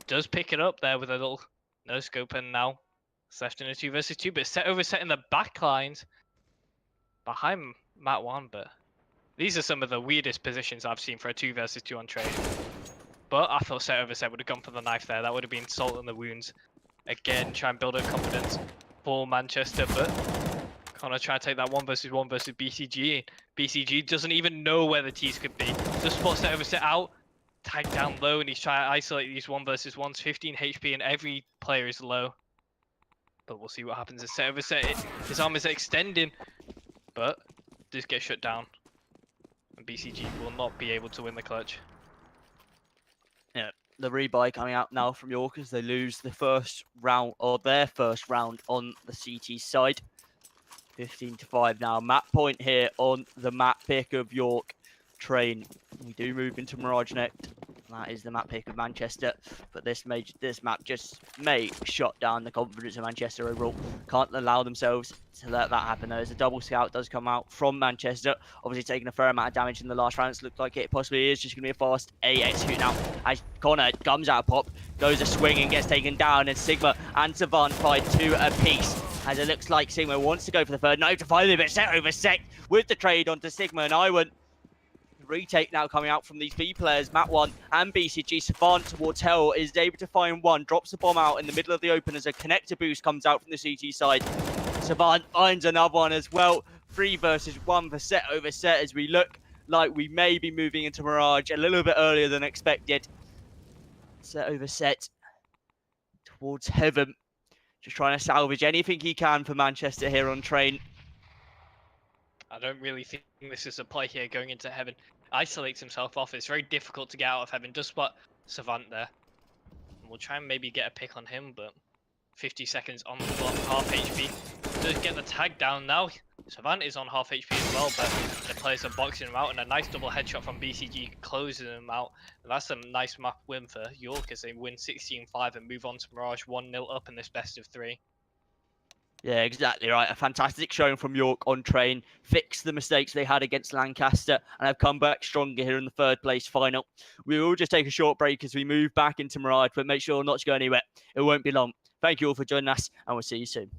does pick it up there with a little no-scope, and now it's left in a 2 versus 2, but set over set in the back lines behind Mat1, but these are some of the weirdest positions I've seen for a 2 versus 2 on trade. But I thought set over set would have gone for the knife there. That would have been salt in the wounds. Again, try and build up confidence for Manchester, but Connor try to take that 1 versus 1 versus BCG. BCG doesn't even know where the T's could be. Just spot set over set out, tag down low, and he's trying to isolate these 1 versus 1s. 15 HP and every player is low. But we'll see what happens as set over set. His arm is extending, but does get shut down. And BCG will not be able to win the clutch. Yeah, the rebuy coming out now from York as they lose the first round, or their first round on the CT side. 15-5 now. Map point here on the map pick of York train. We do move into Mirage next. That is the map pick of Manchester, but this map just may shut down the confidence of Manchester overall. Can't allow themselves to let that happen. There's a double scout does come out from Manchester, obviously taking a fair amount of damage in the last round. It looks like it possibly is just going to be a fast A execute now as Connor comes out of pop, goes a swing and gets taken down, and Sigma and Savant fight 2 apiece. As it looks like Sigma wants to go for the third, no to finally, but set over set with the trade onto Sigma and I1. Retake now coming out from these B players, Mat1 and BCG. Savant towards Hell is able to find one, drops the bomb out in the middle of the open as a connector boost comes out from the CT side. Savant finds another one as well. 3 versus 1 for set over set as we look like we may be moving into Mirage a little bit earlier than expected. Set over set towards Heaven. Just trying to salvage anything he can for Manchester here on train. I don't really think this is a play here going into Heaven. Isolates himself off. It's very difficult to get out of Heaven. Does spot Savant there. And we'll try and maybe get a pick on him, but 50 seconds on the clock, half HP. Does get the tag down now. Savant is on half HP as well, but the players are boxing him out, and a nice double headshot from BCG closing him out. And that's a nice map win for York as they win 16-5 and move on to Mirage 1-0 up in this best of 3. Yeah, exactly right. A fantastic showing from York on train. Fixed the mistakes they had against Lancaster and have come back stronger here in the 3rd place final. We will just take a short break as we move back into Mirage, but make sure not to go anywhere. It won't be long. Thank you all for joining us, and we'll see you soon.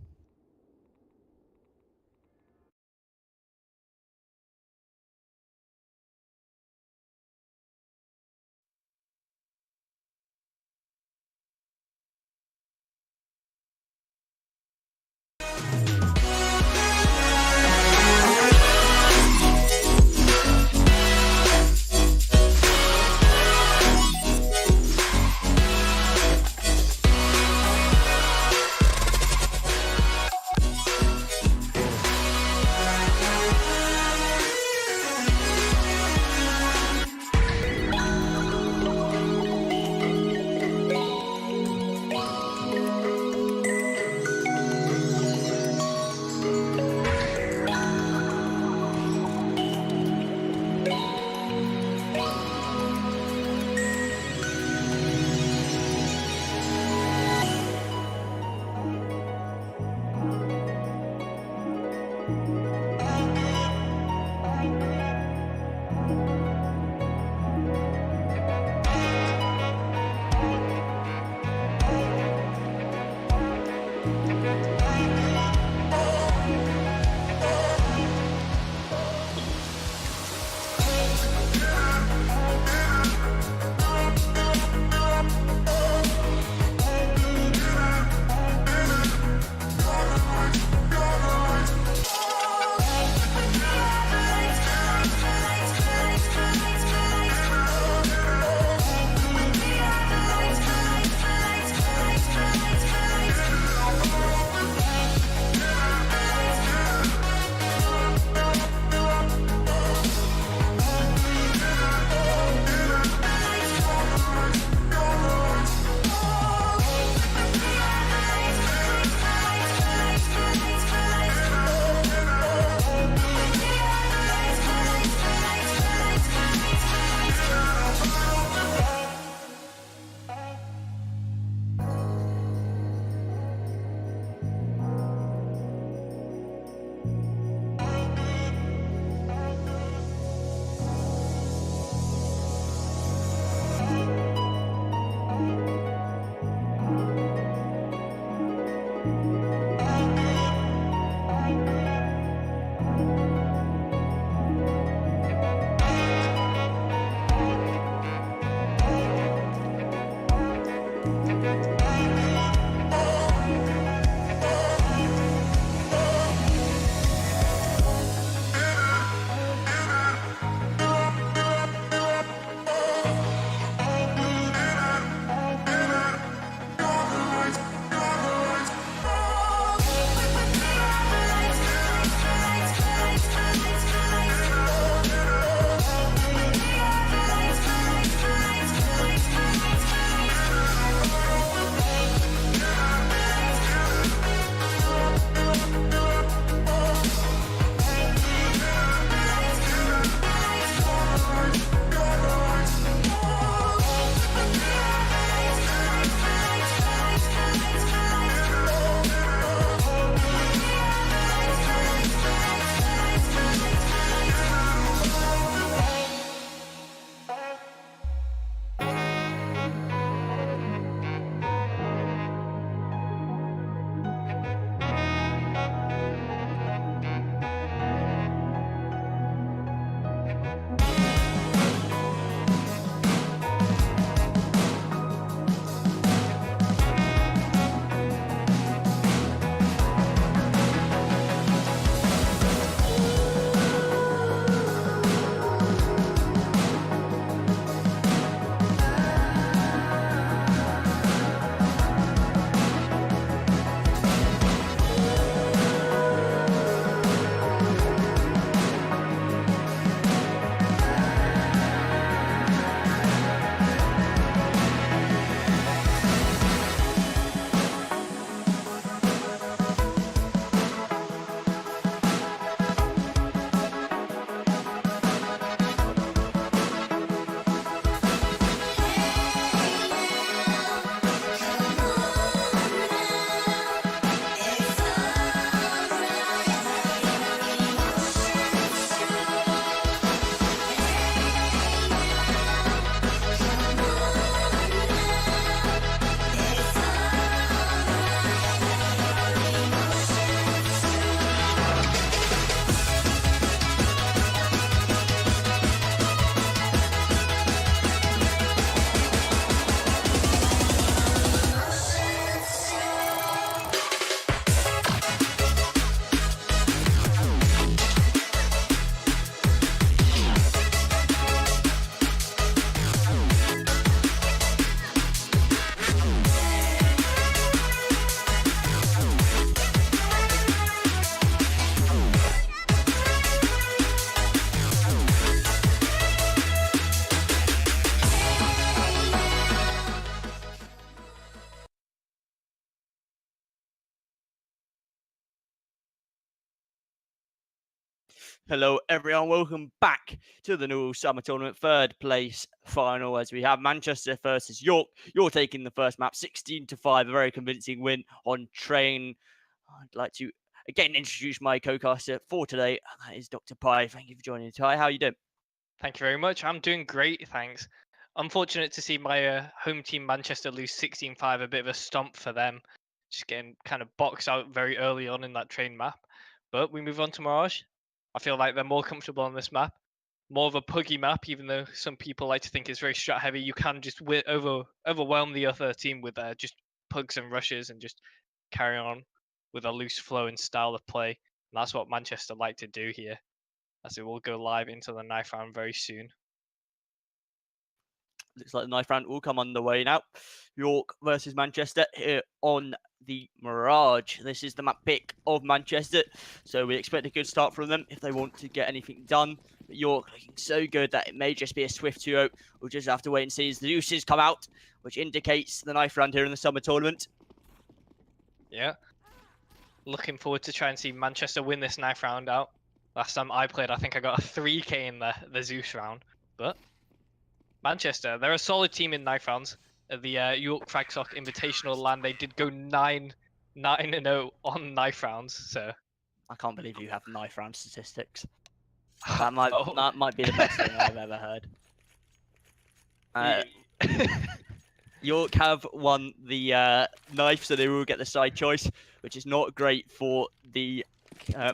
Hello, everyone. Welcome back to the NUEL Summer Tournament third place final as we have Manchester versus York. You're taking the first map 16-5, a very convincing win on train. I'd like to again introduce my co-caster for today, and that is Dr. Pi. Thank you for joining us. Hi, how are you doing? Thank you very much. I'm doing great, thanks. Unfortunate to see my home team Manchester lose 16-5, a bit of a stomp for them. Just getting kind of boxed out very early on in that train map. But we move on to Mirage. I feel like they're more comfortable on this map. More of a puggy map, even though some people like to think it's very strat heavy. You can just overwhelm the other team with just pugs and rushes and just carry on with a loose flow and style of play. And that's what Manchester like to do here, as it will go live into the knife round very soon. Looks like the knife round will come underway now. York versus Manchester here on the Mirage. This is the map pick of Manchester, so we expect a good start from them if they want to get anything done. But York looking so good that it may just be a swift 2-0. We'll just have to wait and see as the deuces come out, which indicates the knife round here in the summer tournament. Yeah. Looking forward to try and see Manchester win this knife round out. Last time I played, I think I got a 3k in the Zeus round. But Manchester, they're a solid team in knife rounds. At the York Fragsock Invitational LAN, they did go 9-0 on knife rounds. So I can't believe you have knife round statistics. That might be the best thing I've ever heard. York have won the knife, so they will get the side choice, which is not great for the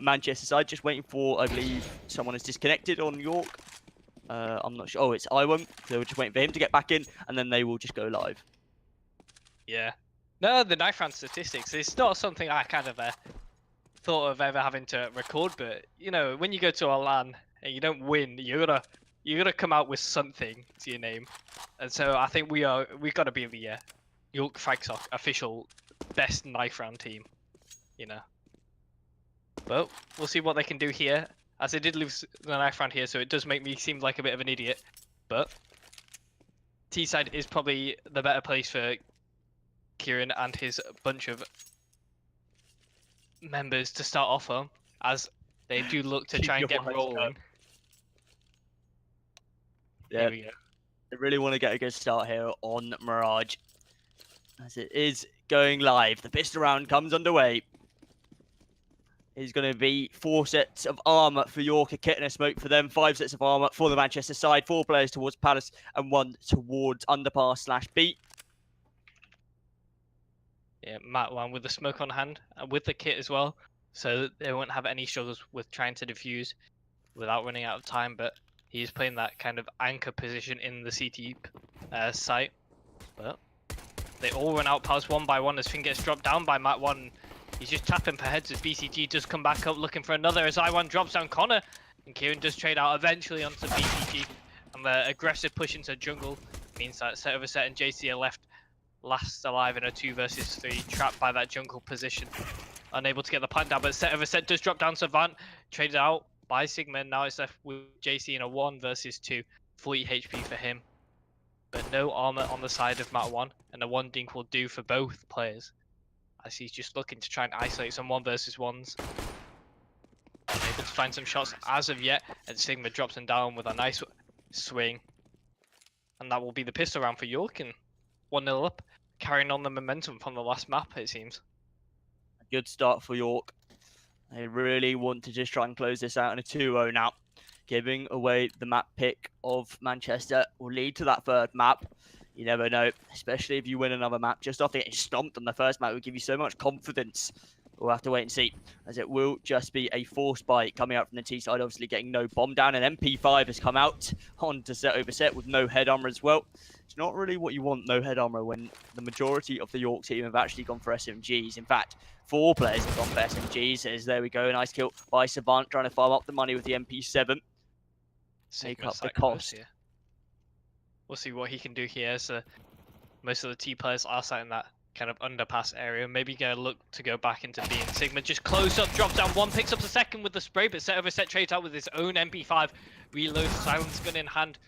Manchester side. Just waiting for, I believe, someone is disconnected on York. I'm not sure. Oh, it's Iwam. So we're just waiting for him to get back in, and then they will just go live. Yeah. No, the knife round statistics, it's not something I kind of thought of ever having to record, but you know, when you go to a LAN and you don't win, you're gonna come out with something to your name. And so I think we've got to be the York Fragsock official best knife round team, you know. But we'll see what they can do here, as they did lose the knife round here, so it does make me seem like a bit of an idiot. But T-side is probably the better place for Kieran and his bunch of members to start off on, as they do look to try and get rolling. Yeah, Here we go. they really want to get a good start here on Mirage, as it is going live. The pistol round comes underway. Is going to be 4 sets of armor for York, a kit and a smoke for them. 5 sets of armor for the Manchester side. 4 players towards Palace and 1 towards Underpass/B. Yeah, Matt one with the smoke on hand and with the kit as well, so that they won't have any struggles with trying to defuse without running out of time. But he's playing that kind of anchor position in the CT site. But they all run out past one by one as Finn gets dropped down by Matt one. He's just tapping per heads as BCG does come back up looking for another as I1 drops down Connor. And Kieran does trade out eventually onto BCG. And the aggressive push into jungle means that set over set and JC are left last alive in a 2 versus 3, trapped by that jungle position. Unable to get the plant down, but set over set does drop down Savant. Traded out by Sigma, now it's left with JC in a 1 versus 2. 40 HP for him. But no armor on the side of Matt 1, and a 1 dink will do for both players, as he's just looking to try and isolate some 1 versus 1s. Unable to find some shots as of yet, and Sigma drops him down with a nice swing. And that will be the pistol round for York, and 1-0 up, carrying on the momentum from the last map, it seems. A good start for York. They really want to just try and close this out in a 2-0 now. Giving away the map pick of Manchester will lead to that third map. You never know, especially if you win another map. Just after getting stomped on the first map, it will give you so much confidence. We'll have to wait and see, as it will just be a force bite coming out from the T side, obviously getting no bomb down. And MP5 has come out on to set over set with no head armor as well. It's not really what you want, no head armor, when the majority of the York team have actually gone for SMGs. In fact, 4 players have gone for SMGs, as there we go, nice kill by Savant, trying to farm up the money with the MP7. Take up the cost. Here. We'll see what he can do here. So most of the T players are sat in that kind of underpass area. Maybe gonna look to go back into B, and Sigma just close up, drops down 1, picks up the second with the spray, but set over set trades out with his own MP5. Reloads, silence gun in hand.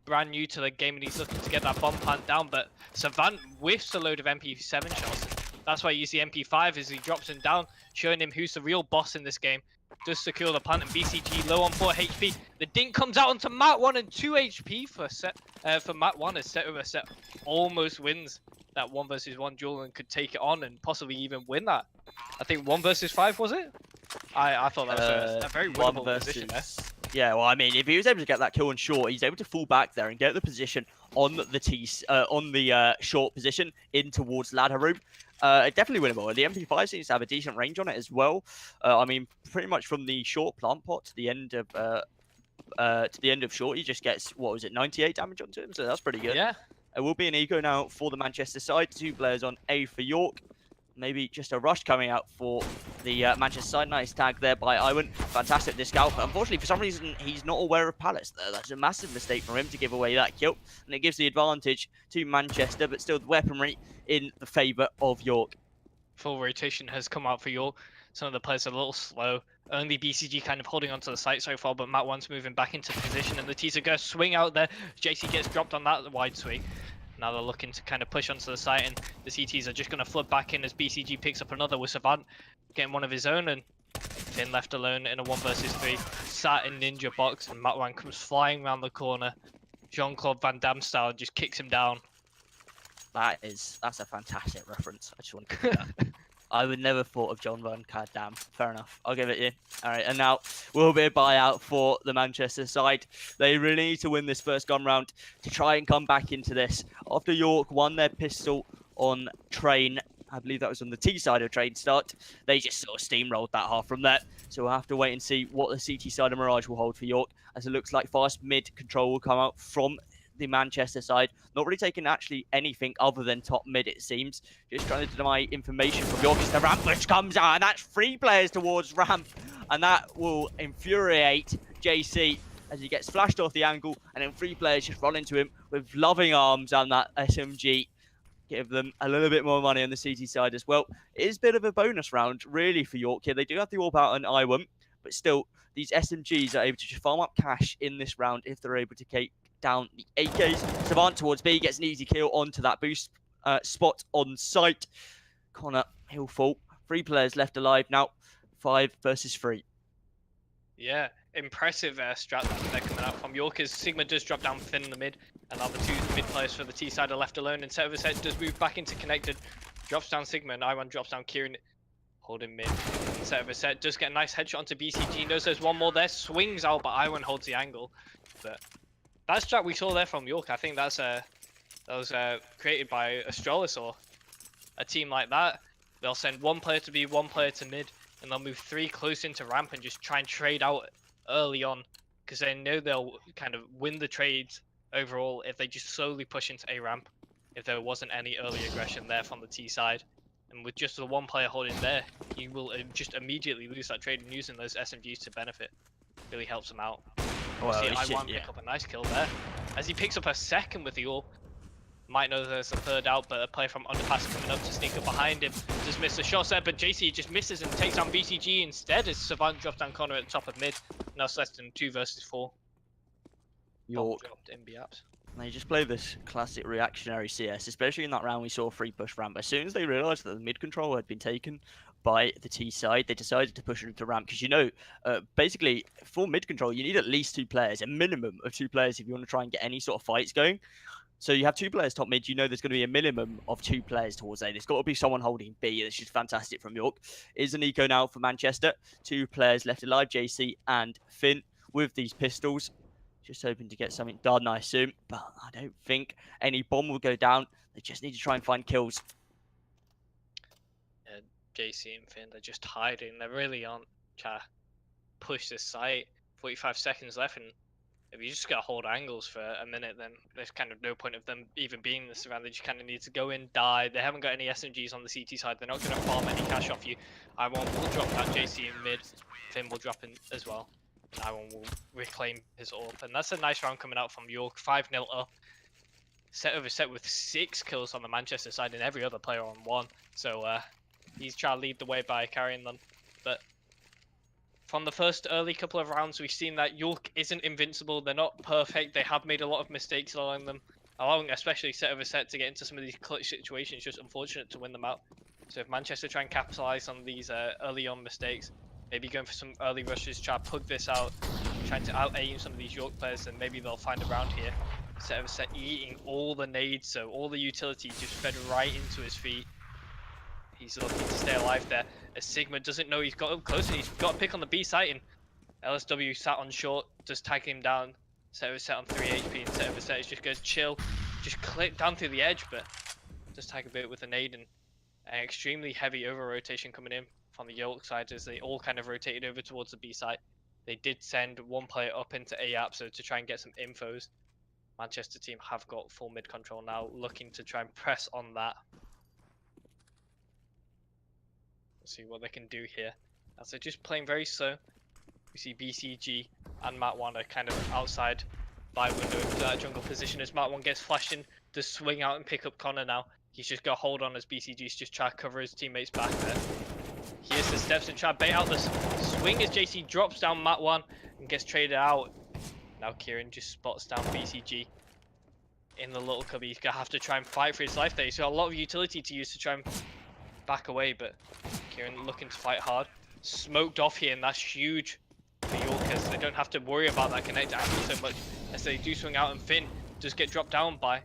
Brand new to the game, and he's looking to get that bomb plant down, but Savant whiffs a load of MP7 shots. That's why you use the MP5 as he drops him down, showing him who's the real boss in this game. does secure the plant, and BCG low on 4 HP. The dink comes out onto Mat1 and 2 HP for Mat1 as set over set almost wins that 1 versus 1 duel and could take it on and possibly even win that. I think 1 versus 5 was it? I thought that was a very winnable position there. Yeah, well, I mean, if he was able to get that kill on short, he's able to fall back there and get the position on the short position in towards ladder room. Definitely winnable. The MP5 seems to have a decent range on it as well. I mean, pretty much from the short plant pot to the end of short, he just gets, what was it, 98 damage onto him. So that's pretty good. Yeah. It will be an eco now for the Manchester side. 2 players on A for York. Maybe just a rush coming out for the Manchester side. Nice tag there by Iwan. Fantastic disc out. But unfortunately, for some reason, he's not aware of Palace there. That's a massive mistake for him to give away that kill. And it gives the advantage to Manchester, but still the weaponry in the favour of York. Full rotation has come out for York. Some of the players are a little slow. Only BCG kind of holding onto the site so far, but Mat1's moving back into position, and the T's are going to swing out there. JC gets dropped on that wide swing. Now they're looking to kind of push onto the site, and the CTs are just going to flood back in as BCG picks up another with Savant, getting one of his own, and Finn left alone in a 1 versus 3, sat in ninja box, and Mat1 comes flying around the corner. Jean-Claude Van Damme style, just kicks him down. That's a fantastic reference. I just want to do that. I would never thought of John Van Damme. Fair enough. I'll give it you. All right, and now will be a buyout for the Manchester side. They really need to win this first gun round to try and come back into this. After York won their pistol on train, I believe that was on the T side of train start, they just sort of steamrolled that half from there. So we'll have to wait and see what the CT side of Mirage will hold for York, as it looks like fast mid control will come out from the Manchester side. Not really taking actually anything other than top mid, it seems. Just trying to deny information from York as the ramp which comes out, and that's 3 players towards ramp, and that will infuriate JC as he gets flashed off the angle, and then 3 players just run into him with loving arms and that SMG. Give them a little bit more money on the CT side as well. It is a bit of a bonus round, really, for York here. They do have the AWP out on Iwan, but still, these SMGs are able to just farm up cash in this round if they're able to take down the AKs. Savant towards B gets an easy kill onto that boost spot on site. Connor, he'll fall. 3 players left alive now. 5 versus 3. Yeah, impressive strat that they're coming out from York as Sigma does drop down Finn in the mid, and now the 2 mid players for the T side are left alone, and set over set does move back into connected, drops down Sigma, and Iwan drops down Kieran, holding mid. Set over set does get a nice headshot onto BCG, knows there's one more there, swings out, but Iwan holds the angle. But that strat we saw there from York, I think that was created by Astralis or a team like that. They'll send 1 player to B, 1 player to mid, and they'll move 3 close into ramp and just try and trade out early on, because they know they'll kind of win the trades overall if they just slowly push into A ramp, if there wasn't any early aggression there from the T side. And with just the 1 player holding there, you will just immediately lose that trade, and using those SMGs to benefit really helps them out. Well, See Iwan pick up a nice kill there, as he picks up a second with the AWP. Might know there's a 3rd out, but a player from underpass coming up to sneak up behind him. Just missed the shot there, but JC just misses and takes down BCG instead as Savant drops down Connor at the top of mid. Now it's less than 2 versus 4. York. Dropped in B-apps. They just play this classic reactionary CS, especially in that round we saw a 3 push ramp. As soon as they realised that the mid control had been taken by the T side, they decided to push it into ramp, because basically for mid control you need at least 2 players, a minimum of 2 players if you want to try and get any sort of fights going. So you have 2 players top mid, there's going to be a minimum of 2 players towards A. There's got to be someone holding B. That's just fantastic from York. Is an eco now for Manchester. 2 players left alive, JC and Finn, with these pistols. Just hoping to get something done, I assume. But I don't think any bomb will go down. They just need to try and find kills. Yeah, JC and Finn, they're just hiding. They really aren't trying to push this site. 45 seconds left, and if you just got to hold angles for a minute, then there's kind of no point of them even being in this round. They just kind of need to go in, die. They haven't got any SMGs on the CT side. They're not going to farm any cash off you. Iwan will drop that JC in mid. Finn will drop in as well. And Iwan will reclaim his AWP. And that's a nice round coming out from York. 5-0 up. Set over set with 6 kills on the Manchester side and every other player on 1. So he's trying to lead the way by carrying them. But from the first early couple of rounds, we've seen that York isn't invincible. They're not perfect. They have made a lot of mistakes, allowing especially set over set to get into some of these clutch situations. Just unfortunate to win them out. So if Manchester try and capitalise on these early on mistakes, Maybe going for some early rushes, try to pug this out, trying to out-aim some of these York players, and maybe they'll find a round here. Set of set eating all the nades, so all the utility just fed right into his feet. He's looking to stay alive there. As Sigma doesn't know he's got up close, and he's got a pick on the B site, and LSW sat on short, just tagging him down. Set of set on 3 HP, and set of set is just going to chill, just clip down through the edge, but just tag a bit with a nade, and an extremely heavy over rotation coming in from the York side as they all kind of rotated over towards the B side. They did send one player up into AAP, so to try and get some infos. Manchester team have got full mid control now, looking to try and press on that. We'll see what they can do here. As they're just playing very slow. We see BCG and Matt1 are kind of outside by window into that jungle position as Matt1 gets flashed in to swing out and pick up Connor now. He's just got to hold on as BCG's just try to cover his teammates back there. Here's the steps and try to bait out this swing as JC drops down Matt1 and gets traded out. Now Kieran just spots down BCG in the little cubby. He's going to have to try and fight for his life there. He's got a lot of utility to use to try and back away, but Kieran looking to fight hard. Smoked off here, and that's huge for Yorkers. They don't have to worry about that connect angle so much as they do swing out, and Finn does get dropped down by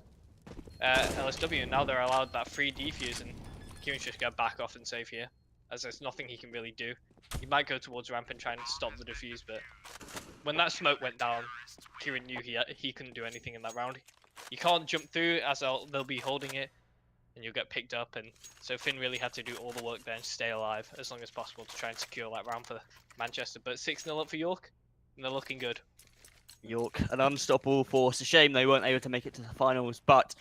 LSW, and now they're allowed that free defuse, and Kieran's just going to back off and save here, as there's nothing he can really do. He might go towards ramp and try and stop the defuse, but when that smoke went down, Kieran knew he couldn't do anything in that round. You can't jump through as they'll be holding it, and you'll get picked up, and so Finn really had to do all the work there and stay alive as long as possible to try and secure that round for Manchester. But 6-0 up for York, and they're looking good. York, an unstoppable force. A shame they weren't able to make it to the finals, but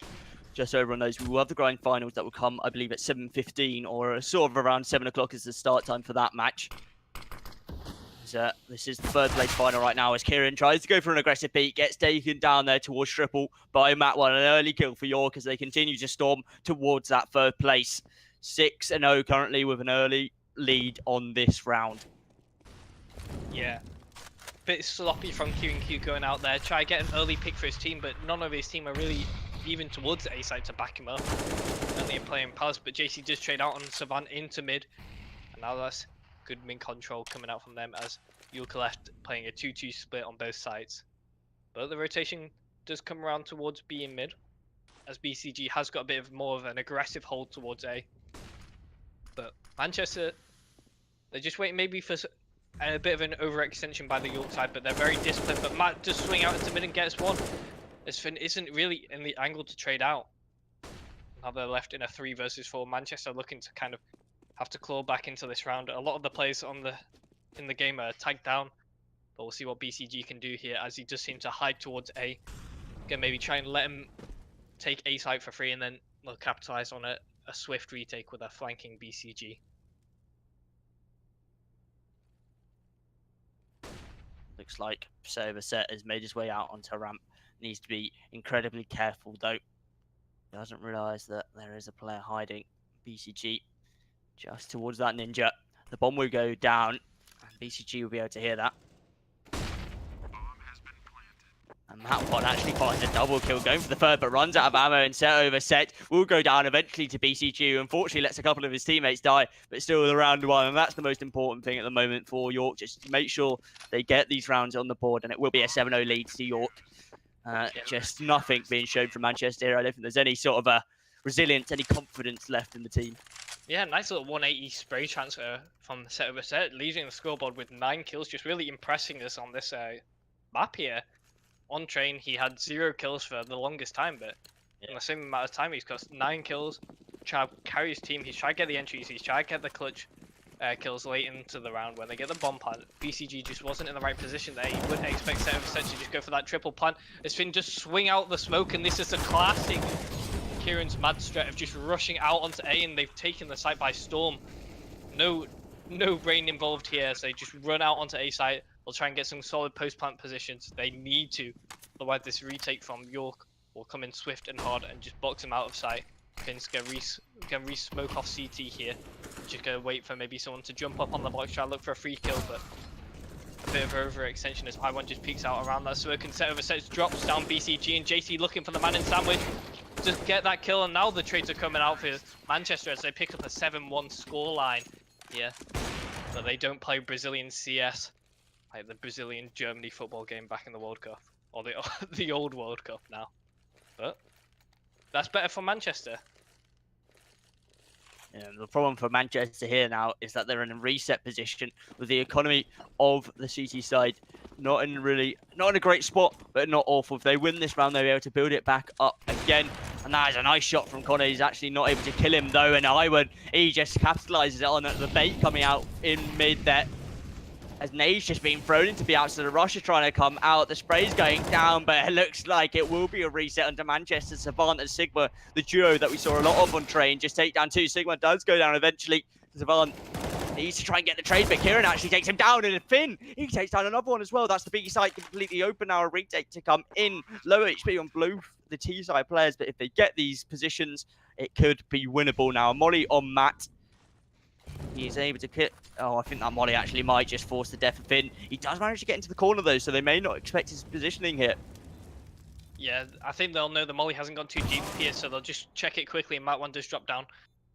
just so everyone knows, we will have the grand finals that will come, I believe, at 7:15 or sort of around 7 o'clock is the start time for that match. So, this is the third place final right now as Kieran tries to go for an aggressive peak, gets taken down there towards triple by Matt1. An early kill for York as they continue to storm towards that third place. 6-0 currently with an early lead on this round. Yeah. Bit sloppy from QQ going out there. Try to get an early pick for his team, but none of his team are really even towards the A side to back him up. Only a player in Palace, but JC does trade out on Savant into mid. And now that's good mid control coming out from them as York left playing a 2-2 split on both sides. But the rotation does come around towards B in mid, as BCG has got a bit of more of an aggressive hold towards A. But Manchester, they're just waiting maybe for a bit of an overextension by the York side, but they're very disciplined. But Matt does swing out into mid and gets one, as Finn isn't really in the angle to trade out. Now they're left in a 3 versus 4. Manchester looking to kind of have to claw back into this round. A lot of the players in the game are tagged down, but we'll see what BCG can do here as he does seem to hide towards A. Again, maybe try and let him take A site for free, and then they'll capitalize on a swift retake with a flanking BCG. Looks like Set has made his way out onto ramp. Needs to be incredibly careful though. Doesn't realise that there is a player hiding. BCG just towards that ninja. The bomb will go down, and BCG will be able to hear that. And that one actually finds a double kill, going for the third, but runs out of ammo, and Set will go down eventually to BCG. Unfortunately, lets a couple of his teammates die, but still the round one, and that's the most important thing at the moment for York. Just to make sure they get these rounds on the board, and it will be a 7-0 lead to York. Just nothing being shown from Manchester here. I don't think there's any sort of a resilience, any confidence left in the team. Yeah, nice little 180 spray transfer from Set, leading the scoreboard with 9 kills, just really impressing us on this map here. On train, he had 0 kills for the longest time, but in the same amount of time, he's got 9 kills. Try to carry his team. He's trying to get the entries. He's trying to get the clutch kills late into the round when they get the bomb plant. BCG just wasn't in the right position there. You wouldn't expect Set to just go for that triple plant. As Finn just swing out the smoke, and this is a classic Kieran's mad strat of just rushing out onto A, and they've taken the site by storm. No brain involved here, as they just run out onto A site. They'll try and get some solid post-plant positions. They need to, otherwise this retake from York will come in swift and hard and just box them out of sight. Finn's gonna re-smoke off CT here. Just gonna wait for maybe someone to jump up on the box, try to look for a free kill, but a bit of overextension as I1 just peeks out around that smoke, and Set drops down BCG, and JC looking for the man in sandwich. Just get that kill, and now the trades are coming out for Manchester as they pick up a 7-1 scoreline here. but they don't play Brazilian CS, like the Brazilian Germany football game back in the World Cup, or the the old World Cup now. But that's better for Manchester. Yeah, the problem for Manchester here now is that they're in a reset position with the economy of the CT side not in a great spot, but not awful. If they win this round, they'll be able to build it back up again. And that is a nice shot from Connor. He's actually not able to kill him though, and Iwan, he just capitalizes on the bait coming out in mid there. As Nade's just being thrown into the outside of Russia trying to come out. The spray's going down, but it looks like it will be a reset under Manchester. Savant and Sigma, the duo that we saw a lot of on train, just take down 2. Sigma does go down eventually. Savant needs to try and get the trade, but Kieran actually takes him down, and Finn, he takes down another one as well. That's the B side completely open now. A retake to come in. Low HP on blue, the T side players, but if they get these positions, it could be winnable now. Molly on Matt. He's able to hit. Oh, I think that Molly actually might just force the death of Finn. He does manage to get into the corner though, so they may not expect his positioning here. Yeah, I think they'll know the Molly hasn't gone too deep here, so they'll just check it quickly, and Matt 1 does drop down.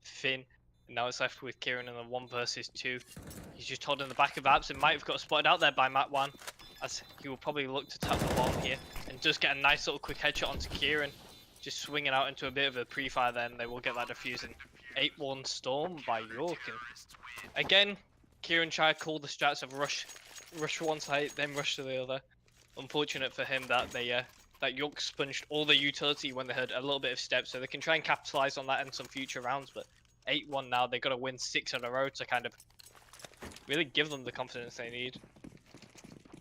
Finn. And now it's left with Kieran in a 1 versus 2. He's just holding the back of Abs and might have got spotted out there by Matt 1, as he will probably look to tap the bottom here and just get a nice little quick headshot onto Kieran. Just swinging out into a bit of a pre-fire then, they will get that defusing. 8-1 Storm by York. And again, Kieran tried to call the strats of rush to one side, then rush to the other. Unfortunate for him that they that York sponged all the utility when they heard a little bit of steps, so they can try and capitalize on that in some future rounds. But 8-1 now, they've got to win 6 in a row to kind of really give them the confidence they need.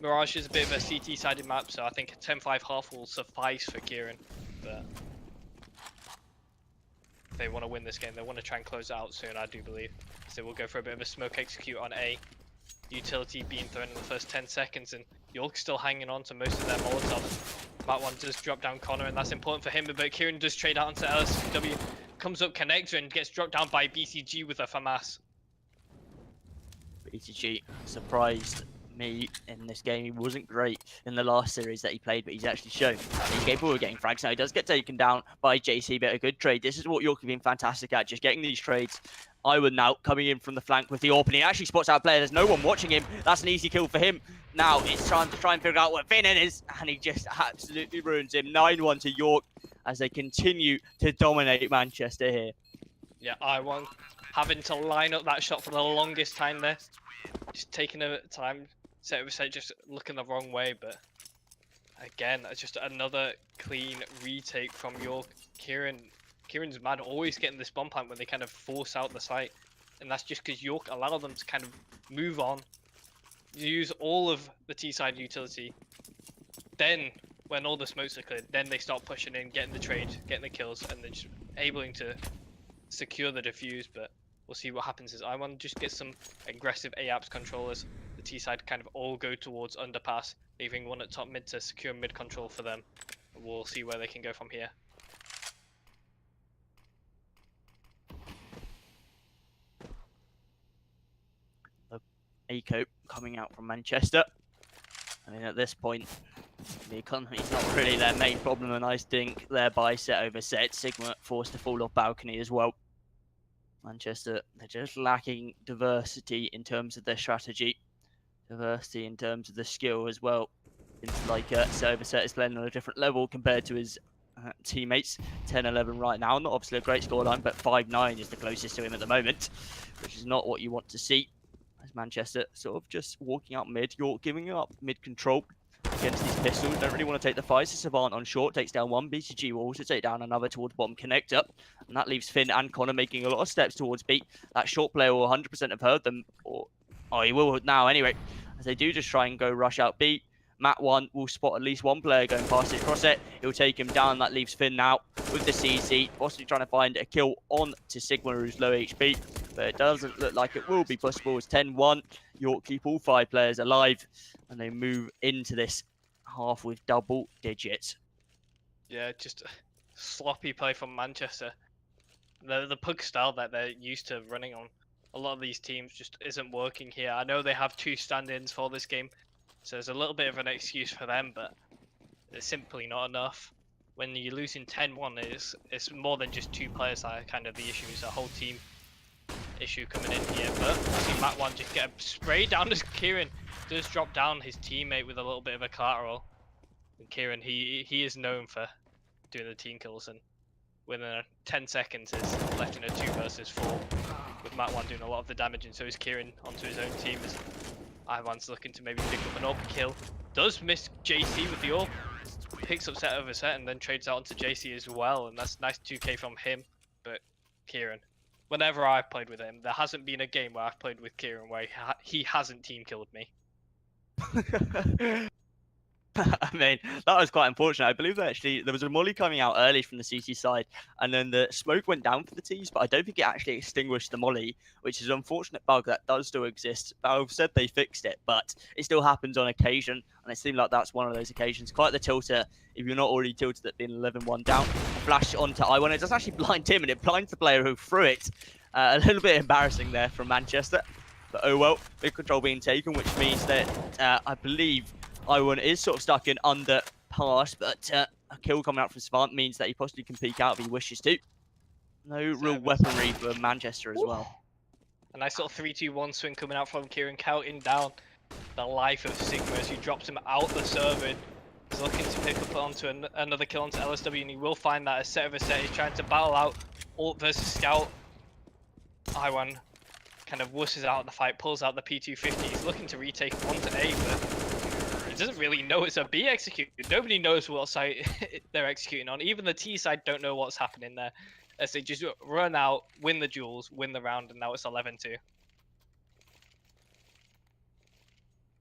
Mirage is a bit of a CT-sided map, so I think a 10-5 half will suffice for Kieran. But if they want to win this game, they want to try and close it out soon, I do believe. So we'll go for a bit of a smoke execute on A. Utility being thrown in the first 10 seconds, and York still hanging on to most of their Molotovs. Matt 1 does drop down Connor, and that's important for him, but Kieran does trade out onto LSW. Comes up connector and gets dropped down by BCG with a FAMAS. BCG surprised me in this game. He wasn't great in the last series that he played, but he's actually shown he's capable of getting frags. Now he does get taken down by JC, but a good trade. This is what York have been fantastic at, just getting these trades. Iwan now coming in from the flank with the AWP, and he actually spots out a player. There's no one watching him. That's an easy kill for him. Now it's time to try and figure out what Finn is, and he just absolutely ruins him. 9-1 to York as they continue to dominate Manchester here. Yeah, Iwan having to line up that shot for the longest time there. Just taking a time, set just looking the wrong way, but again, it's just another clean retake from York. Kieran's mad, always getting this bomb plant when they kind of force out the site, and that's just because York allow them to kind of move on, use all of the T-side utility. Then, when all the smokes are cleared, then they start pushing in, getting the trade, getting the kills, and then just able to secure the defuse. But we'll see what happens. Is I want to just get some aggressive AAPS controllers. The T-side kind of all go towards underpass, leaving one at top mid to secure mid control for them. We'll see where they can go from here. Eco coming out from Manchester. I mean, at this point, the economy is not really their main problem, and I think thereby set over set. Sigma forced to fall off balcony as well. Manchester, they're just lacking diversity in terms of their strategy, diversity in terms of the skill as well. It's like set over set is playing on a different level compared to his teammates. 10-11 right now, not obviously a great scoreline, but 5-9 is the closest to him at the moment, which is not what you want to see. As Manchester sort of just walking up mid, York giving up mid control against these pistols. Don't really want to take the fight. So Savant on short takes down one. BCG will also take down another towards bottom connector, and that leaves Finn and Connor making a lot of steps towards B. That short player will 100% have heard them, or he will now anyway, as they do just try and go rush out B. Matt 1 will spot at least one player going past it, cross it. He'll take him down. That leaves Finn now with the CC, possibly trying to find a kill on to Sigma, who's low HP. But it doesn't look like it will be possible. It's 10-1. York keep all 5 players alive, and they move into this half with double digits. Yeah, just sloppy play from Manchester. The pug style that they're used to running on a lot of these teams just isn't working here. I know they have 2 stand-ins for this game, so there's a little bit of an excuse for them, but it's simply not enough. When you're losing 10-1, it's more than just 2 players that are kind of the issue. It's a whole team. issue coming in here, but we see Matt One just get a spray down as Kieran does drop down his teammate with a little bit of a collateral. And Kieran, he is known for doing the team kills, and within 10 seconds is left in a 2 versus 4 with Matt One doing a lot of the damage, and so is Kieran onto his own team as Ivan's looking to maybe pick up an AWP kill. Does miss JC with the AWP, picks up set over set and then trades out onto JC as well, and that's nice 2k from him. But Kieran, whenever I've played with him, there hasn't been a game where I've played with Kieran where he hasn't team killed me. I mean, that was quite unfortunate. I believe that actually there was a molly coming out early from the CT side, and then the smoke went down for the T's, but I don't think it actually extinguished the molly, which is an unfortunate bug that does still exist. Valve said they fixed it, but it still happens on occasion, and it seemed like that's one of those occasions. Quite the tilter if you're not already tilted at being 11-1 down. Flash onto I1. It does actually blind him, and it blinds the player who threw it. A little bit embarrassing there from Manchester, but oh well. Big control being taken, which means that I believe I1 is sort of stuck in under pass, but a kill coming out from Savant means that he possibly can peek out if he wishes to. No real weaponry for Manchester as well. A nice little 3-2-1 swing coming out from Kieran, counting down the life of Sigma as he drops him out the server. He's looking to pick up onto another kill onto LSW, and he will find that a set of a set. He's trying to battle out Ult versus Scout. I1 kind of wusses out of the fight, pulls out the P250. He's looking to retake onto A, but he doesn't really know it's a B execute. Nobody knows what site they're executing on. Even the T side don't know what's happening there, as they just run out, win the duels, win the round, and now it's 11-2.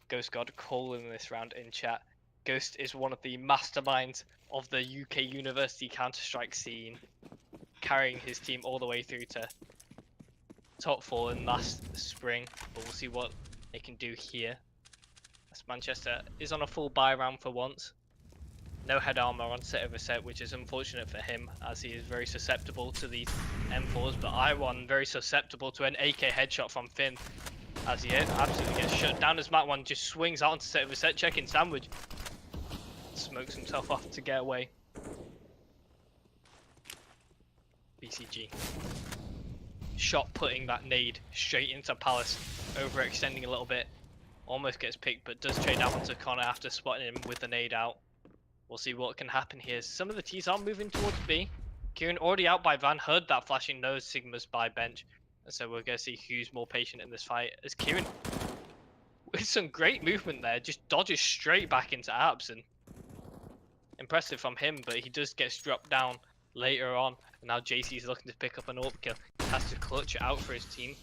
Ghost God calling this round in chat. Ghost is one of the masterminds of the UK University Counter-Strike scene, carrying his team all the way through to top 4 in last spring, but we'll see what they can do here. As Manchester is on a full buy round for once. No head armor on set over set, which is unfortunate for him, as he is very susceptible to these M4s, but I1 very susceptible to an AK headshot from Finn, as he absolutely gets shut down as Matt One just swings out onto set over set, checking sandwich. Smokes himself off to get away. BCG. Shot putting that nade straight into Palace, overextending a little bit. Almost gets picked, but does trade out onto Connor after spotting him with the nade out. We'll see what can happen here. Some of the T's are moving towards B. Kieran already out by Van, heard that flashing nose, Sigma's by bench. And so we're going to see who's more patient in this fight, as Kieran, with some great movement there, just dodges straight back into Abs, and impressive from him, but he does get dropped down later on. And now JC's looking to pick up an AWP kill. He has to clutch it out for his team,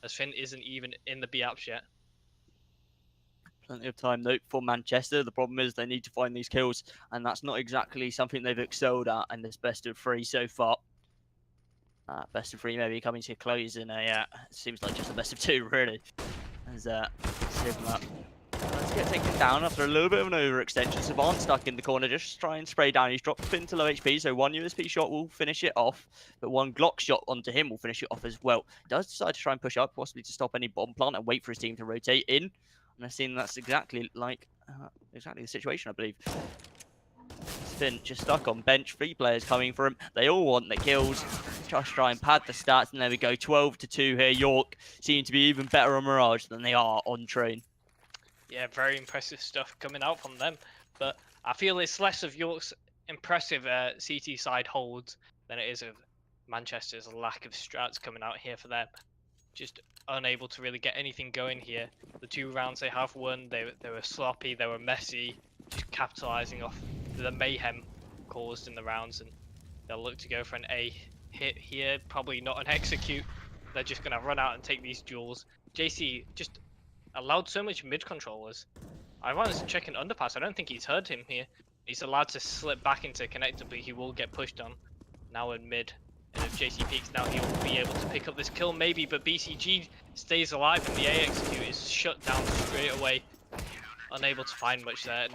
as Finn isn't even in the B apps yet. Plenty of time though for Manchester. The problem is they need to find these kills, and that's not exactly something they've excelled at in this best of 3 so far. Best of 3 maybe coming to a close in a seems like just a best of 2 really. As Sigma let's get taken down after a little bit of an overextension. Savant stuck in the corner, just try and spray down. He's dropped Finn to low HP, so one USP shot will finish it off, but one Glock shot onto him will finish it off as well. He does decide to try and push up, possibly to stop any bomb plant and wait for his team to rotate in. And I've seen that's exactly like exactly the situation, I believe. Finn just stuck on bench, 3 players coming for him. They all want the kills. Just try and pad the stats, and there we go, 12-2 here. York seem to be even better on Mirage than they are on Train. Yeah, very impressive stuff coming out from them. But I feel it's less of York's impressive CT side holds than it is of Manchester's lack of strats coming out here for them. Just unable to really get anything going here. The 2 rounds they have won, they were sloppy, they were messy, just capitalizing off the mayhem caused in the rounds, and they'll look to go for an A hit here, probably not an execute. They're just going to run out and take these duels. JC just allowed so much mid controllers. Ivan's checking underpass. I don't think he's heard him here. He's allowed to slip back into connector, but he will get pushed on. Now in mid. And if JC peeks now, he'll be able to pick up this kill maybe, but BCG stays alive and the A execute is shut down straight away. Unable to find much there. And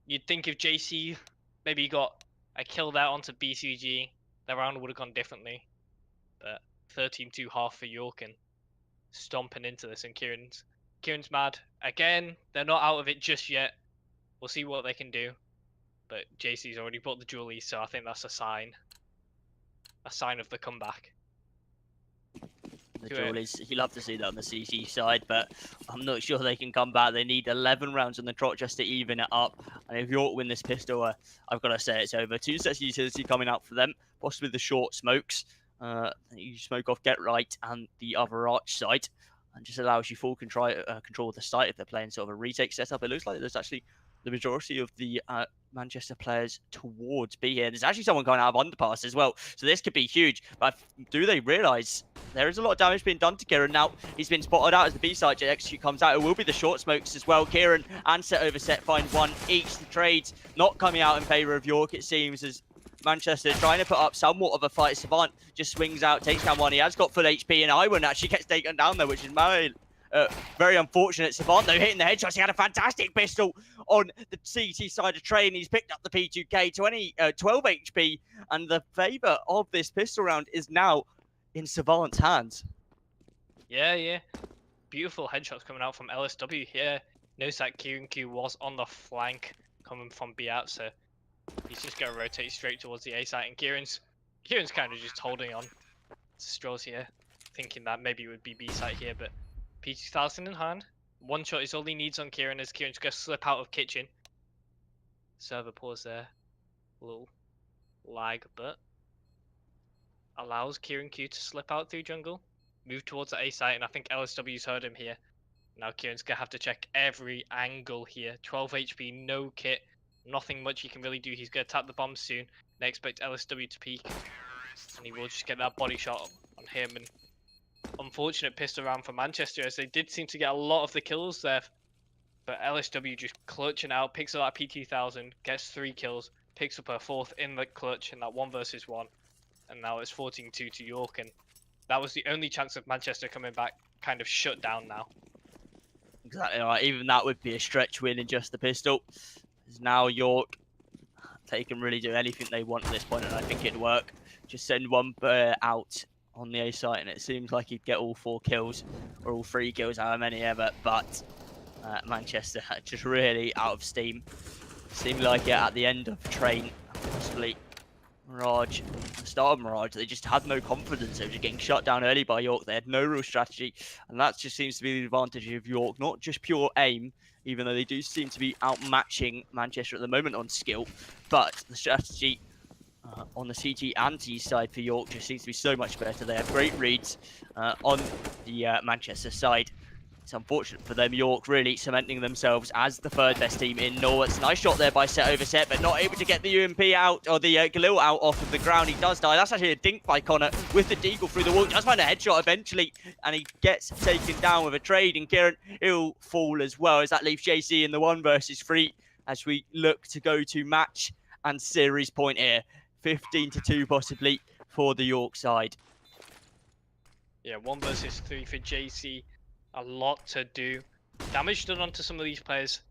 you'd think if JC maybe got a kill there onto BCG, the round would have gone differently. But 13-2 half for York and stomping into this, and Kieran's mad. Again, they're not out of it just yet. We'll see what they can do. But JC's already bought the jewelry, so I think that's a sign of the comeback. The Do it. duel is, you love to see that on the CT side, but I'm not sure they can come back. They need 11 rounds on the trot just to even it up. And if York win this pistol, I've got to say it's over. 2 sets of utility coming out for them, possibly the short smokes. You smoke off Get Right and the other arch side, and just allows you full control of the site if they're playing sort of a retake setup. It looks like there's actually the majority of the Manchester players towards B here. There's actually someone going out of underpass as well, so this could be huge. But do they realise there is a lot of damage being done to Kieran now? He's been spotted out as the B side execute comes out. It will be the short smokes as well. Kieran and set over set find one each. The trades not coming out in favour of York, it seems, as Manchester trying to put up somewhat of a fight. Savant just swings out, takes down one. He has got full HP, and Iwan actually gets taken down there, which is very unfortunate. Savant, though, hitting the headshots. He had a fantastic pistol on the CT side of train. He's picked up the P2K, 12 HP, and the favour of this pistol round is now in Savant's hands. Yeah. Beautiful headshots coming out from LSW here. Notice that Kieran Q was on the flank coming from B out, so he's just going to rotate straight towards the A site, and Kieran's kind of just holding on to Strauss here, thinking that maybe it would be B site here, but P2000 in hand. One shot is all he needs on Kieran, as Kieran's going to slip out of kitchen. Server pause there. A little lag, but allows Kieran Q to slip out through jungle, move towards the A site, and I think LSW's heard him here. Now Kieran's going to have to check every angle here. 12 HP, no kit, nothing much he can really do. He's going to tap the bomb soon and expect LSW to peek, and he will just get that body shot on him. And unfortunate pistol round for Manchester, as they did seem to get a lot of the kills there, but LSW just clutching out, picks up that P2000, gets 3 kills, picks up a 4th in the clutch in that 1 versus 1, and now it's 14-2 to York, and that was the only chance of Manchester coming back kind of shut down now. Exactly right. Even that would be a stretch win in just the pistol. As now York, they can really do anything they want at this point, and I think it'd work. Just send one out on the A site, and it seems like he'd get all 4 kills, or all 3 kills, however many ever. But Manchester just really out of steam. Seemed like it at the end of train, possibly Mirage, the start of Mirage, they just had no confidence. They were just getting shut down early by York. They had no real strategy, and that just seems to be the advantage of York. Not just pure aim, even though they do seem to be outmatching Manchester at the moment on skill, but the strategy on the CT and T side for York just seems to be so much better. They have great reads on the Manchester side. It's unfortunate for them. York really cementing themselves as the 3rd best team in NUEL. It's a nice shot there by set over set, but not able to get the UMP out, or the Galil out off of the ground. He does die. That's actually a dink by Connor with the deagle through the wall. He does find a headshot eventually, and he gets taken down with a trade. And Kieran, he'll fall as well, as that leaves JC in the 1 versus 3 as we look to go to match and series point here. 15-2 possibly for the York side. Yeah, 1 versus 3 for JC. A lot to do. Damage done onto some of these players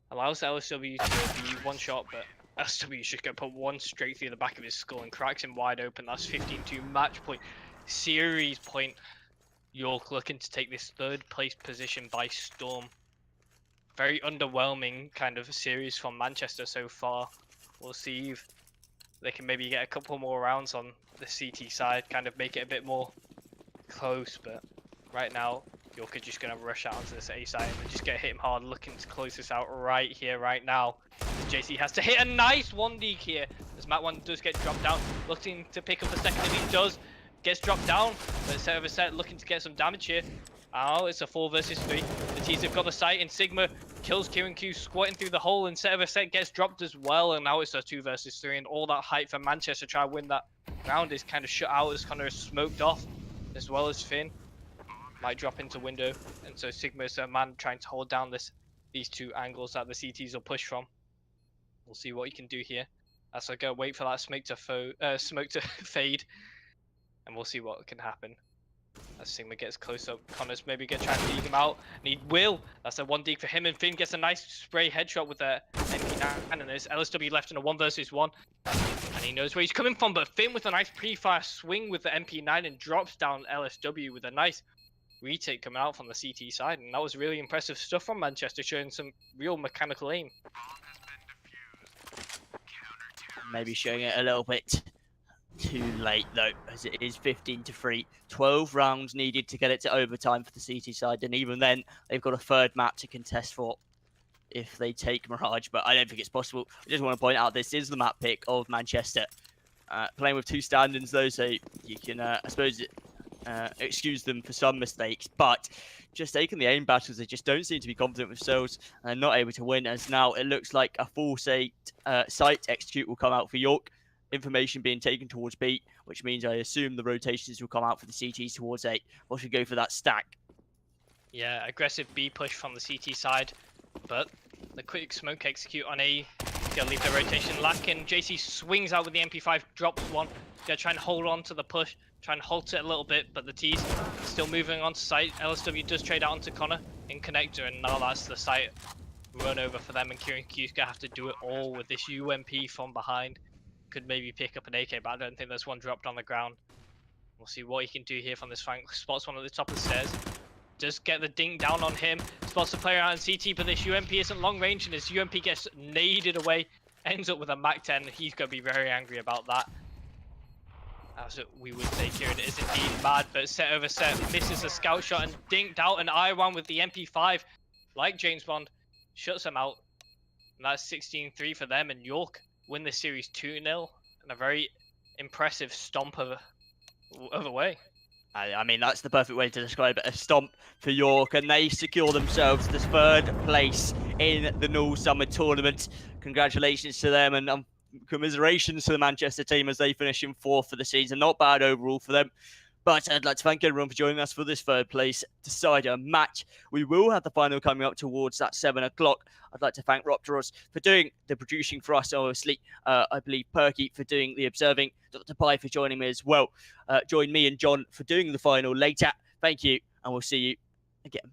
allows LSW to be 1 shot, but LSW should go put 1 straight through the back of his skull and cracks him wide open. That's 15-2 match point, series point. York looking to take this 3rd place position by storm. Very underwhelming kind of series from Manchester so far. We'll see if they can maybe get a couple more rounds on the CT side, kind of make it a bit more close, but right now York are just going to rush out onto this A side and just get hit him hard, looking to close this out right here, right now. JC has to hit a nice 1D here, as Matt1 does get dropped down, looking to pick up the second if he does. Gets dropped down, but set over set looking to get some damage here. Oh, it's a 4 versus 3. The T's have got the site, and Sigma kills Kieran Q, squatting through the hole, and set over set gets dropped as well, and now it's a 2 versus 3, and all that hype for Manchester to try to win that round is kind of shut out as Connor is smoked off, as well as Finn. Might drop into window, and so Sigma is a man trying to hold down these 2 angles that the CTs will push from. We'll see what he can do here. As I go wait for that smoke to fade, and we'll see what can happen. As Sigma gets close up, Connor's maybe gonna try and lead him out, and he will. That's a 1D for him, and Finn gets a nice spray headshot with the MP9, and there's LSW left in a 1 versus 1. And he knows where he's coming from, but Finn with a nice pre-fire swing with the MP9 and drops down LSW with a nice retake coming out from the CT side, and that was really impressive stuff from Manchester, showing some real mechanical aim. Maybe showing it a little bit too late though, as it is 15-3. 12 rounds needed to get it to overtime for the CT side, and even then, they've got a third map to contest for if they take Mirage, but I don't think it's possible. I just want to point out this is the map pick of Manchester. Playing with 2 stand-ins though, so you can, I suppose, excuse them for some mistakes, but just taking the aim battles, they just don't seem to be confident with themselves and not able to win, as now it looks like a full site execute will come out for York. Information being taken towards B, which means I assume the rotations will come out for the CTs towards A. Or should go for that stack. Yeah, aggressive B push from the CT side, but the quick smoke execute on A, gonna leave the rotation lacking. JC swings out with the MP5, drops one, gonna try and hold on to the push, try and halt it a little bit, but the T's still moving onto site. LSW does trade out onto Connor in connector, and now that's the site run over for them, and Kieran Q's gonna have to do it all with this UMP from behind. Could maybe pick up an AK, but I don't think there's one dropped on the ground. We'll see what he can do here from this flank. Spots one at the top of the stairs. Does get the dink down on him. Spots the player out in CT, but this UMP isn't long range, and his UMP gets naded away. Ends up with a MAC-10. He's going to be very angry about that. As we would say, Kieran is indeed mad, but set over set. Misses a scout shot and dinked out an I1 with the MP5. Like James Bond, shuts him out. And that's 16-3 for them, and York win this series 2-0 and a very impressive stomp of a way. I mean, that's the perfect way to describe it. A stomp for York, and they secure themselves the 3rd place in the NUEL Summer Tournament. Congratulations to them, and commiserations to the Manchester team as they finish in 4th for the season. Not bad overall for them. But I'd like to thank everyone for joining us for this 3rd place decider match. We will have the final coming up towards that 7 o'clock. I'd like to thank Ropteros for doing the producing for us, obviously. I believe Perky for doing the observing. Dr. Pi for joining me as well. Join me and John for doing the final later. Thank you, and we'll see you again.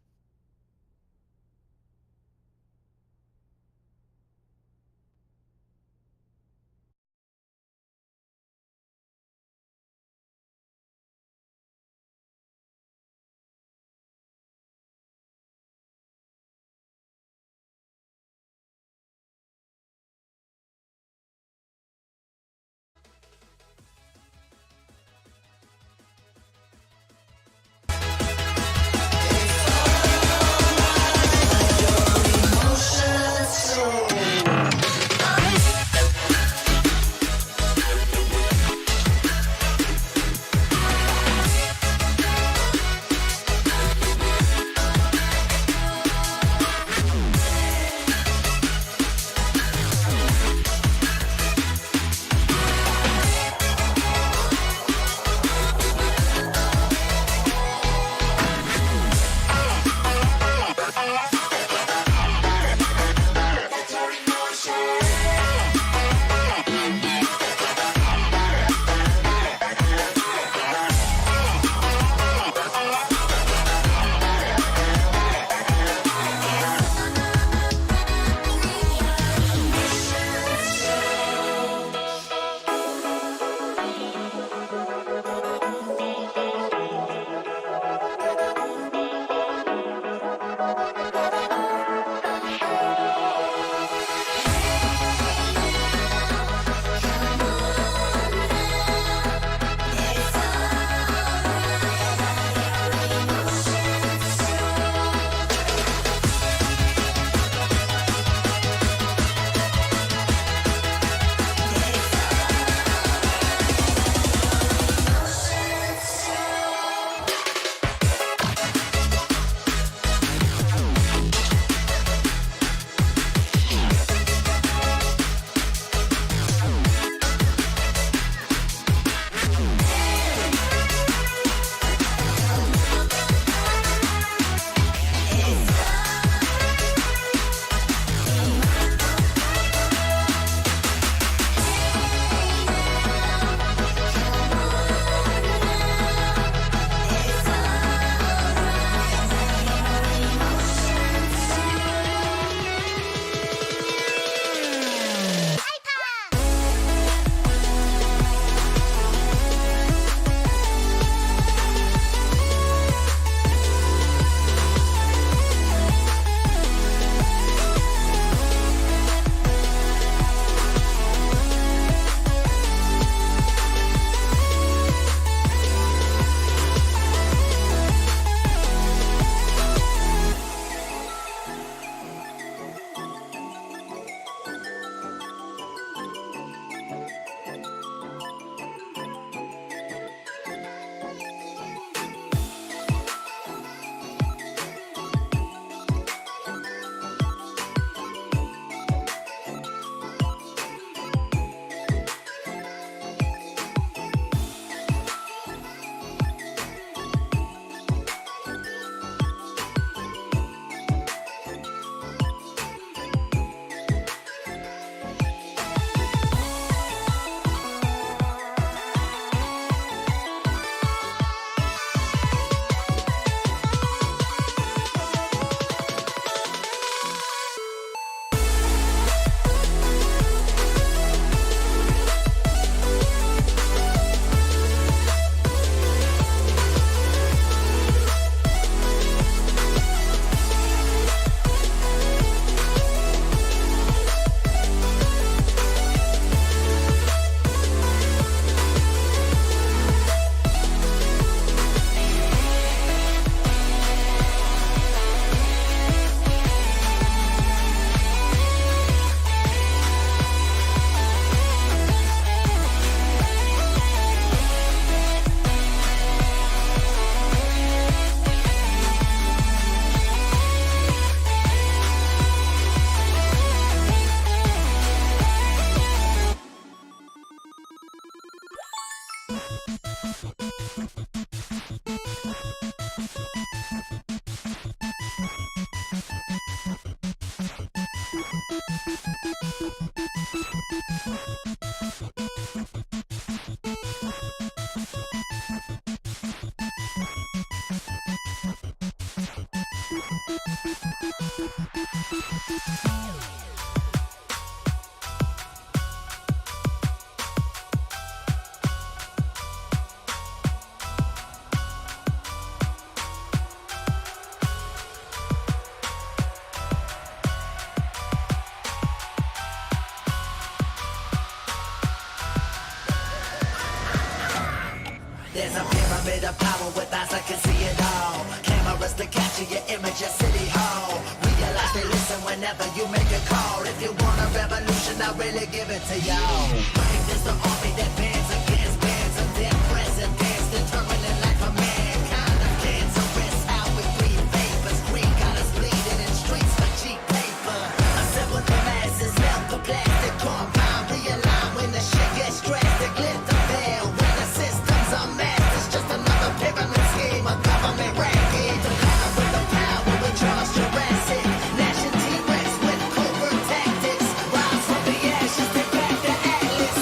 There's a pyramid of power with eyes that can see it all. Cameras to capture your image at City Hall. Realize they listen whenever you make a call. If you want a revolution, I'll really give it to y'all. Bring this the army that bands against bands of dead presidents, determining life of mankind of cancerous. How we breathe vapors, green got us bleeding in streets for cheap paper. Assemble the masses, melt the plastic compound, realign when the shit gets drastic. Lit the veil when the systems are masked. It's just another pyramid scheme, a government racket. The power with the power, we charge Jurassic. Gnashing T-Rex with covert tactics. Rise from the ashes, take back the atlas.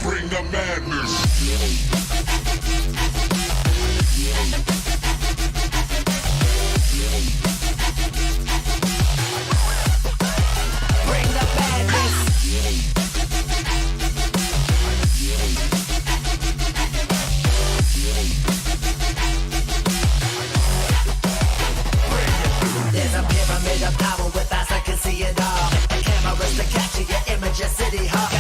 Bring the madness. Bring the madness. There's a pyramid of power with eyes that can see it all. And cameras to capture your image at City Hall.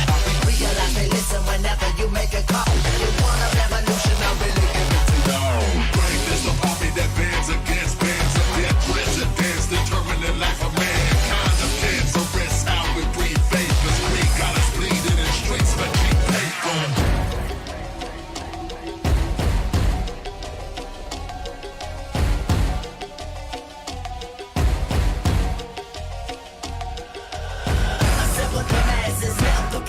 Realize they listen whenever you make a call. If you want a revolution, I'll really give it to y'all. Bring this the army that bands against bands of dead presidents, determining life of mankind of cancerous. How we breathe vapors, green got us bleeding in streets for cheap paper. Assemble the masses, melt the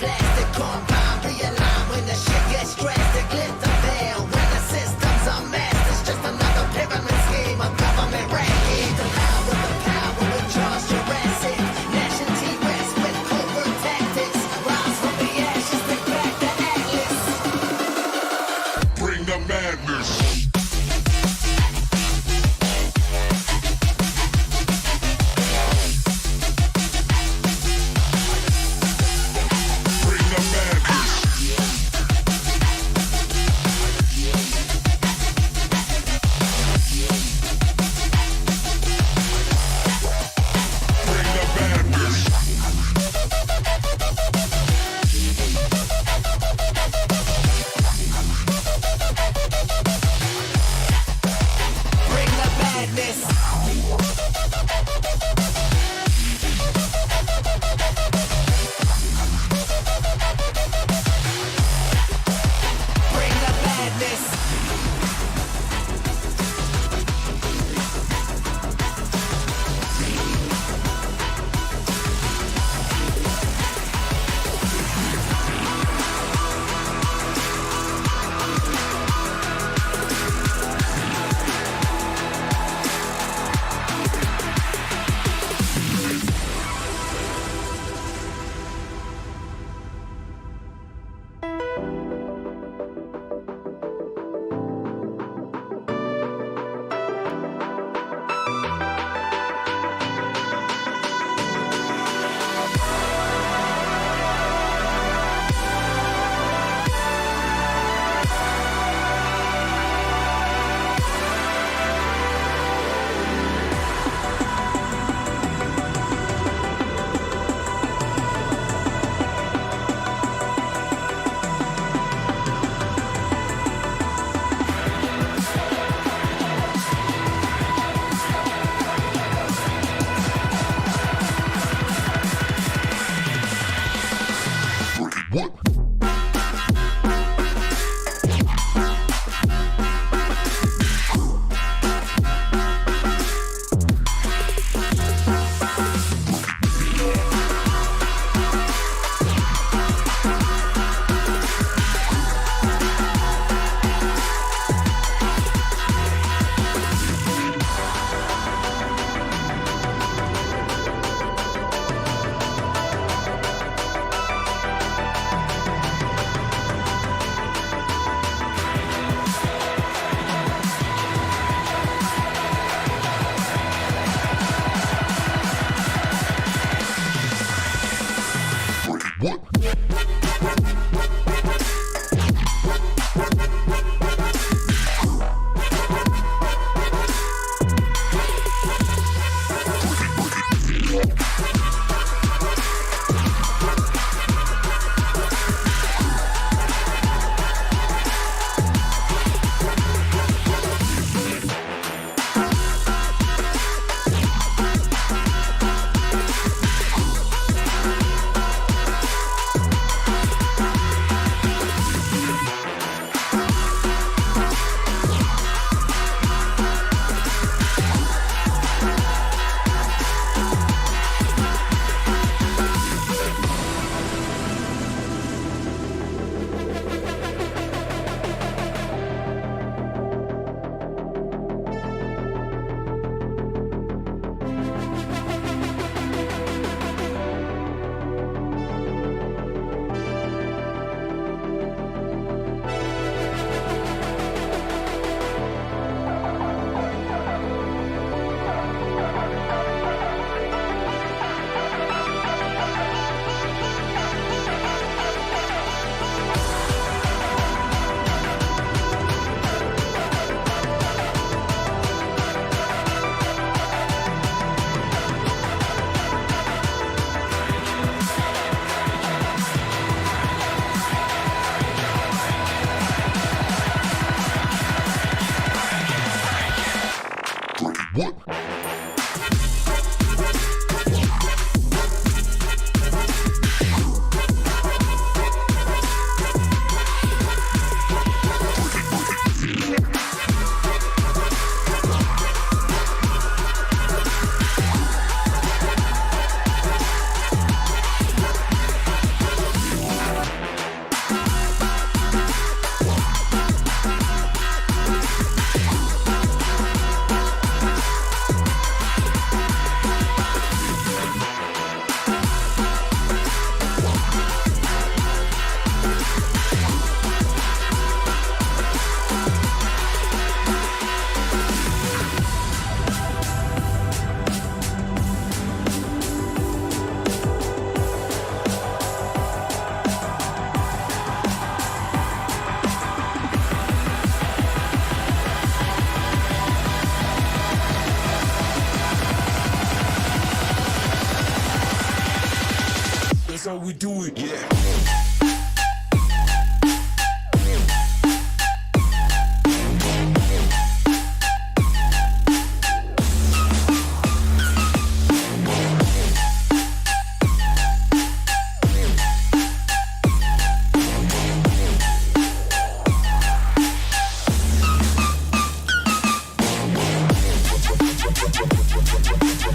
we do it. Yeah.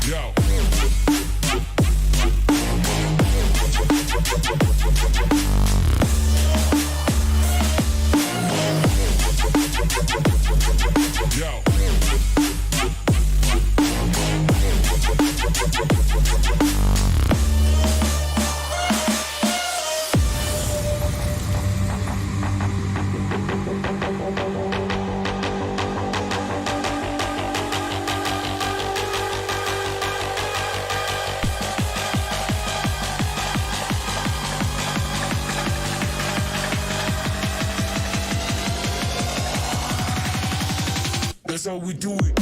Yo. Yo. That's how we do it.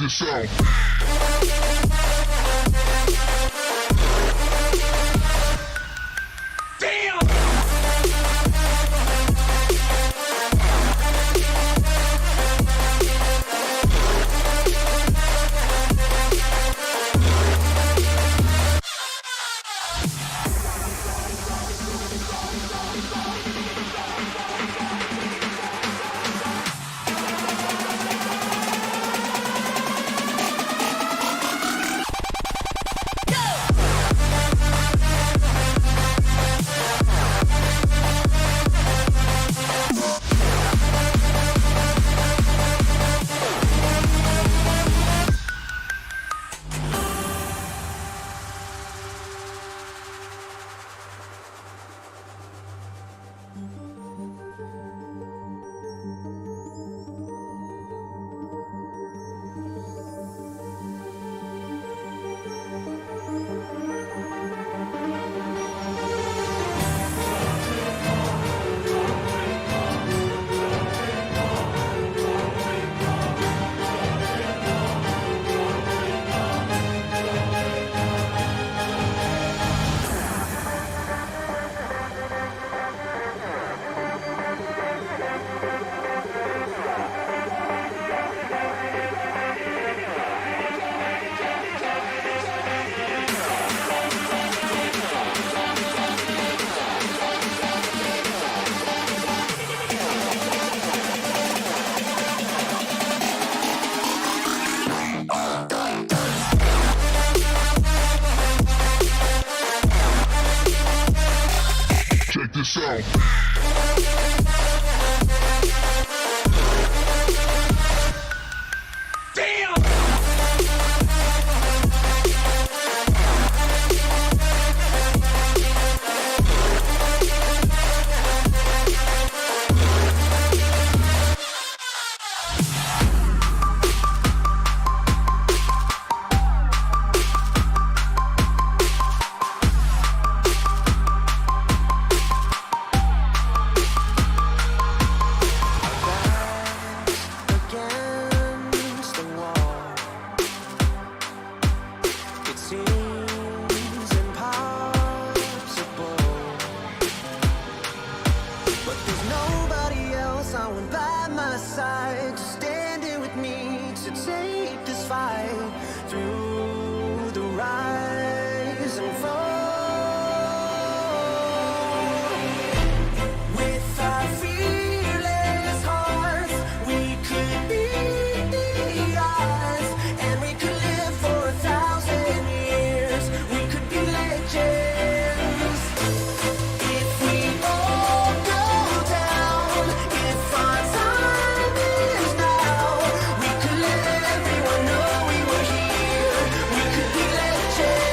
this out. Check this out. Against the wall, it seems impossible, but there's nobody else. I want by my side to stand here with me to take this fight through the rise and fall. With our fearless hearts, we could beat the odds, and we could live for 1,000 years. We could be legends. If we all go down, if our time is now, we could let everyone know we were here. We could be legends.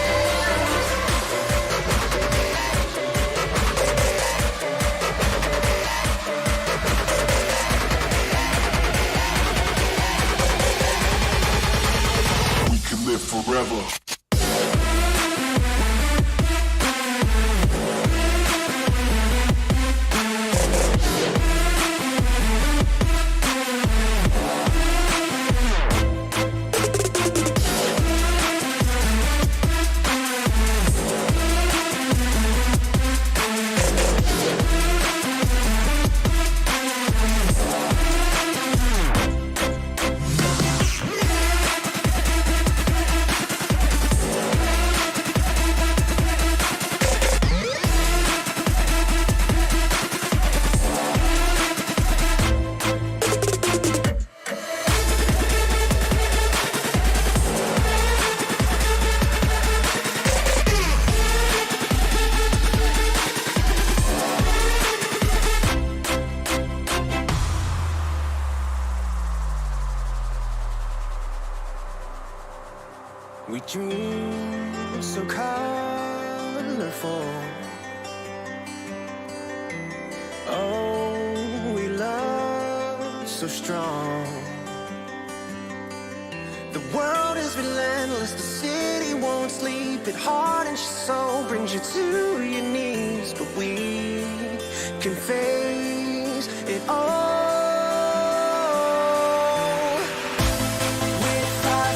We can live forever. We dream so colorful. Oh, we love so strong. The world is relentless, the city won't sleep. It hardens your soul, brings you to your knees. But we can face it all. With our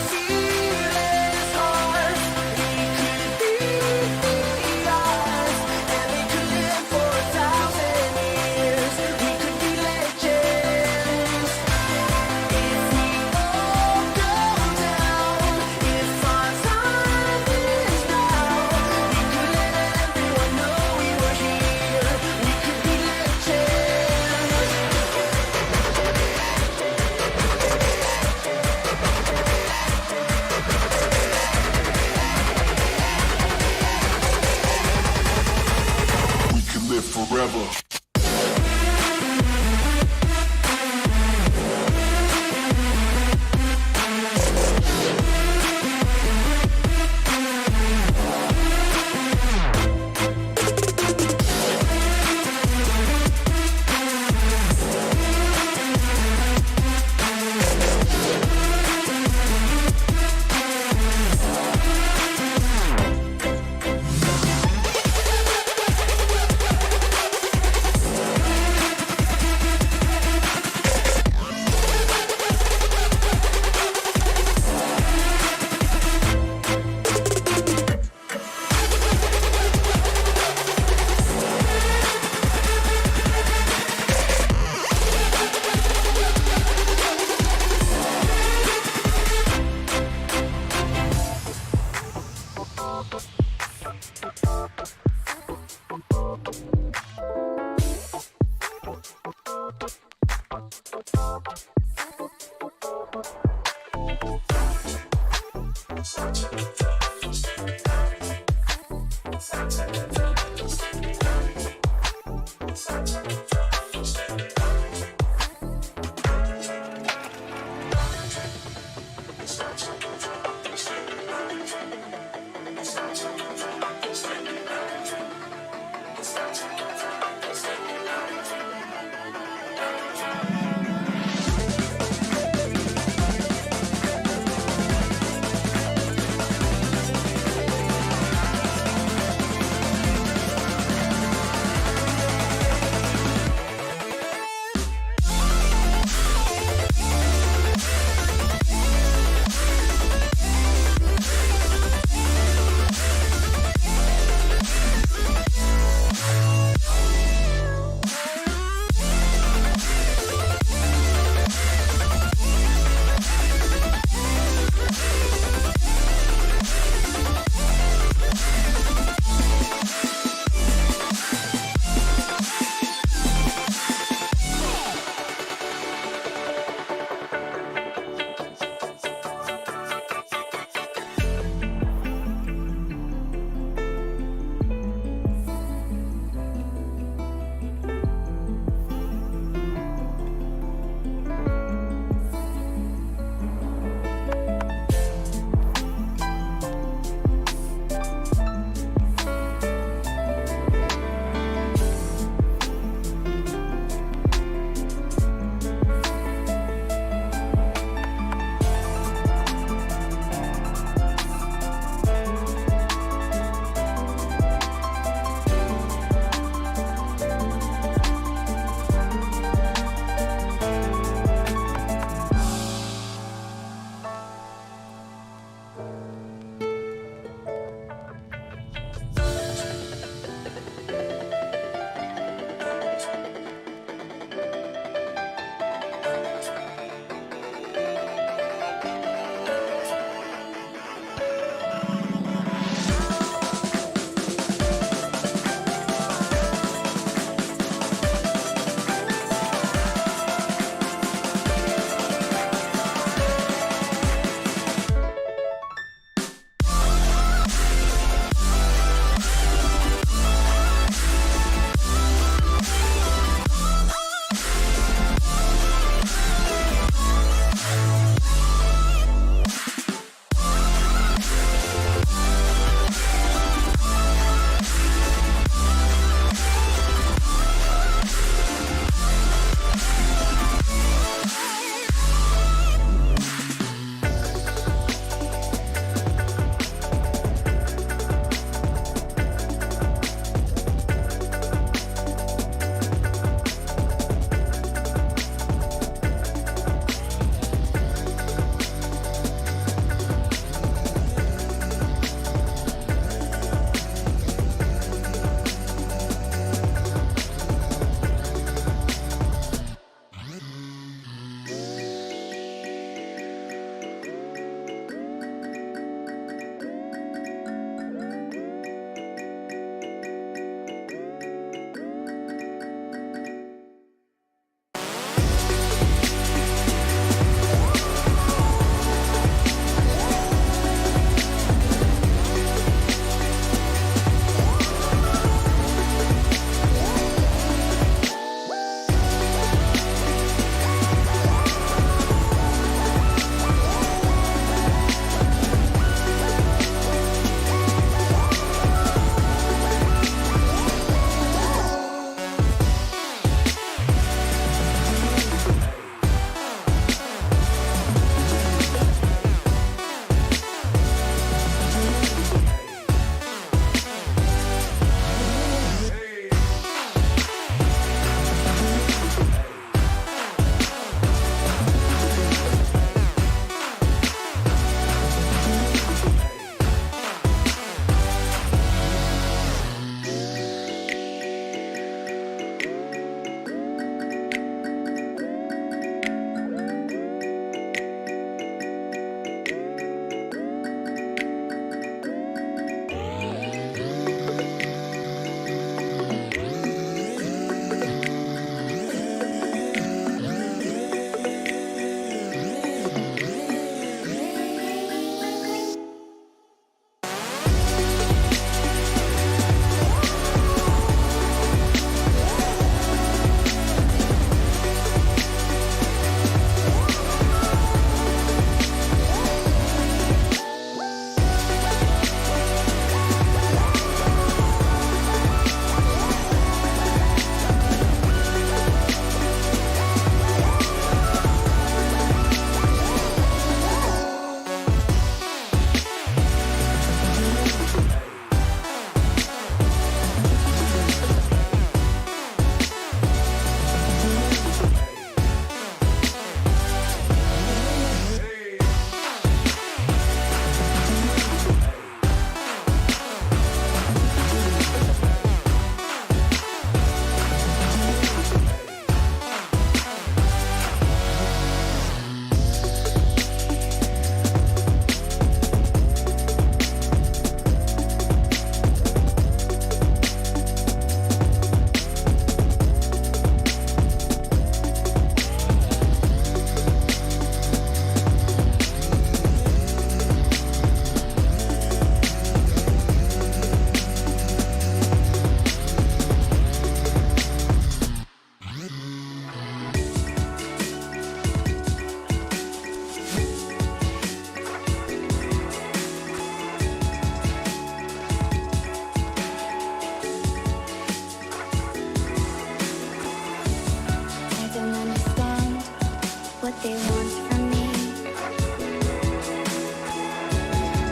they want from me.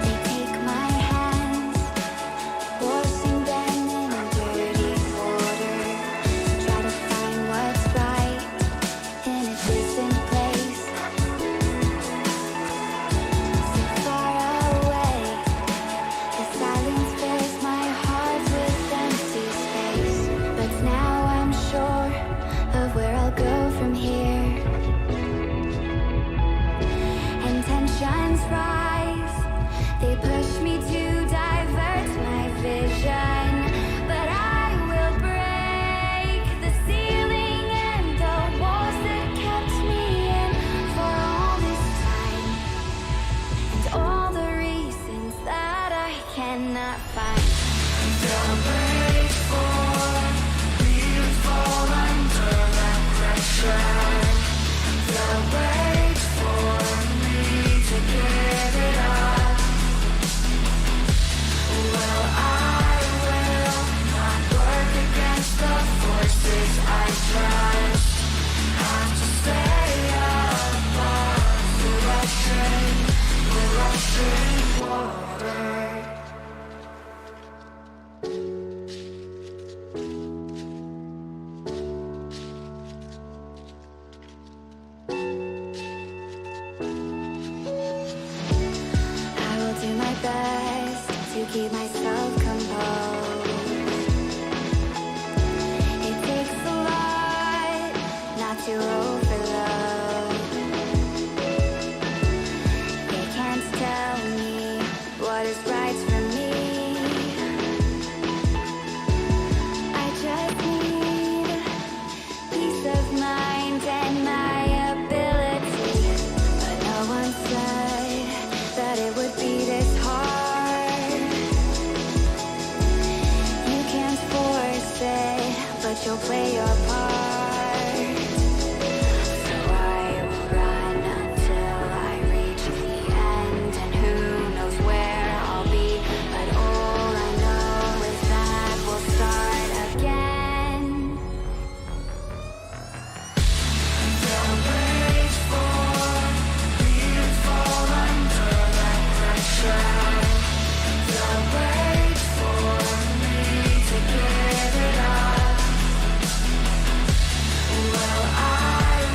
They take my hands, washing them in dirty water, try to find what's right in a distant place, so far away. The silence fills my heart with empty space, but now I'm sure of where I'll go from here. And tensions rise, they push me to divert my vision, but I will break the ceiling and the walls that kept me in for all this time, and all the reasons that I cannot find. They'll wait for me to fall under that pressure. They'll wait for me to give it up. Well, I will not work against the forces I trust. Have to stay above the rushing water. I will do my best to keep myself composed. It takes a lot not to overload. They can't tell me what is right for me. I just need peace of mind and my ability, but no one said that it would be this hard. You can't force it, but you'll play your part. So I will run until I reach the end, and who knows where I'll be, but all I know is that we'll start again. They'll wait for me to fall under that pressure. They'll wait for me to give it up. Well, I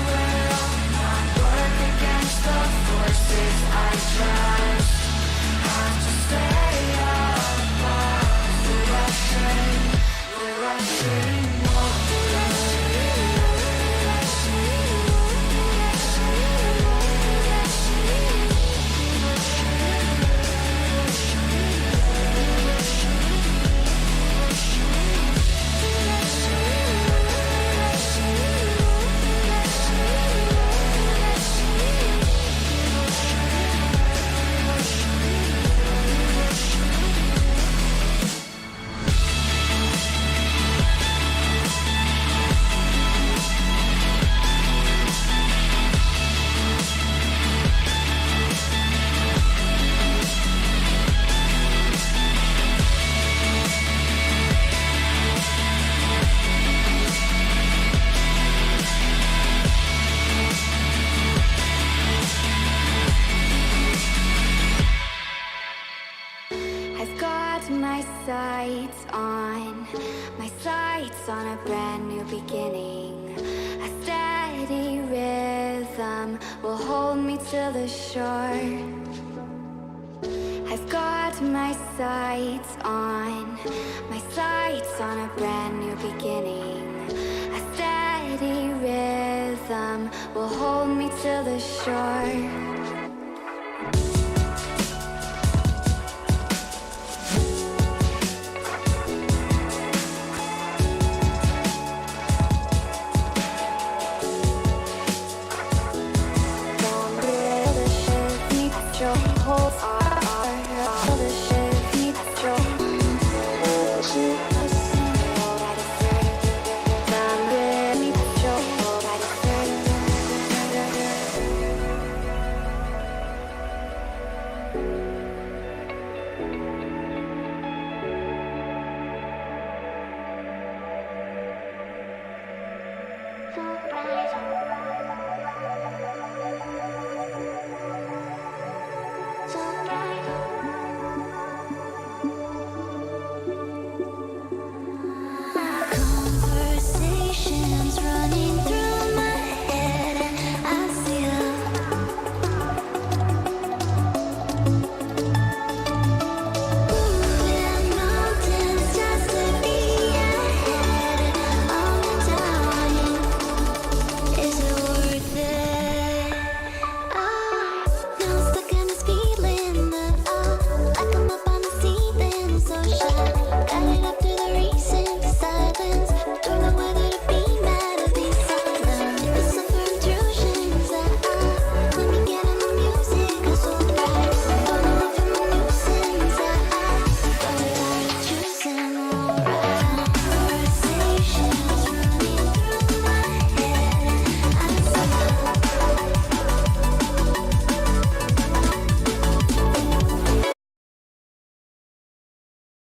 will not work against the forces I trust. Have to stay above the rushing I've got my sights on a brand new beginning. A steady rhythm will hold me to the shore. I've got my sights on a brand new beginning. A steady rhythm will hold me to the shore.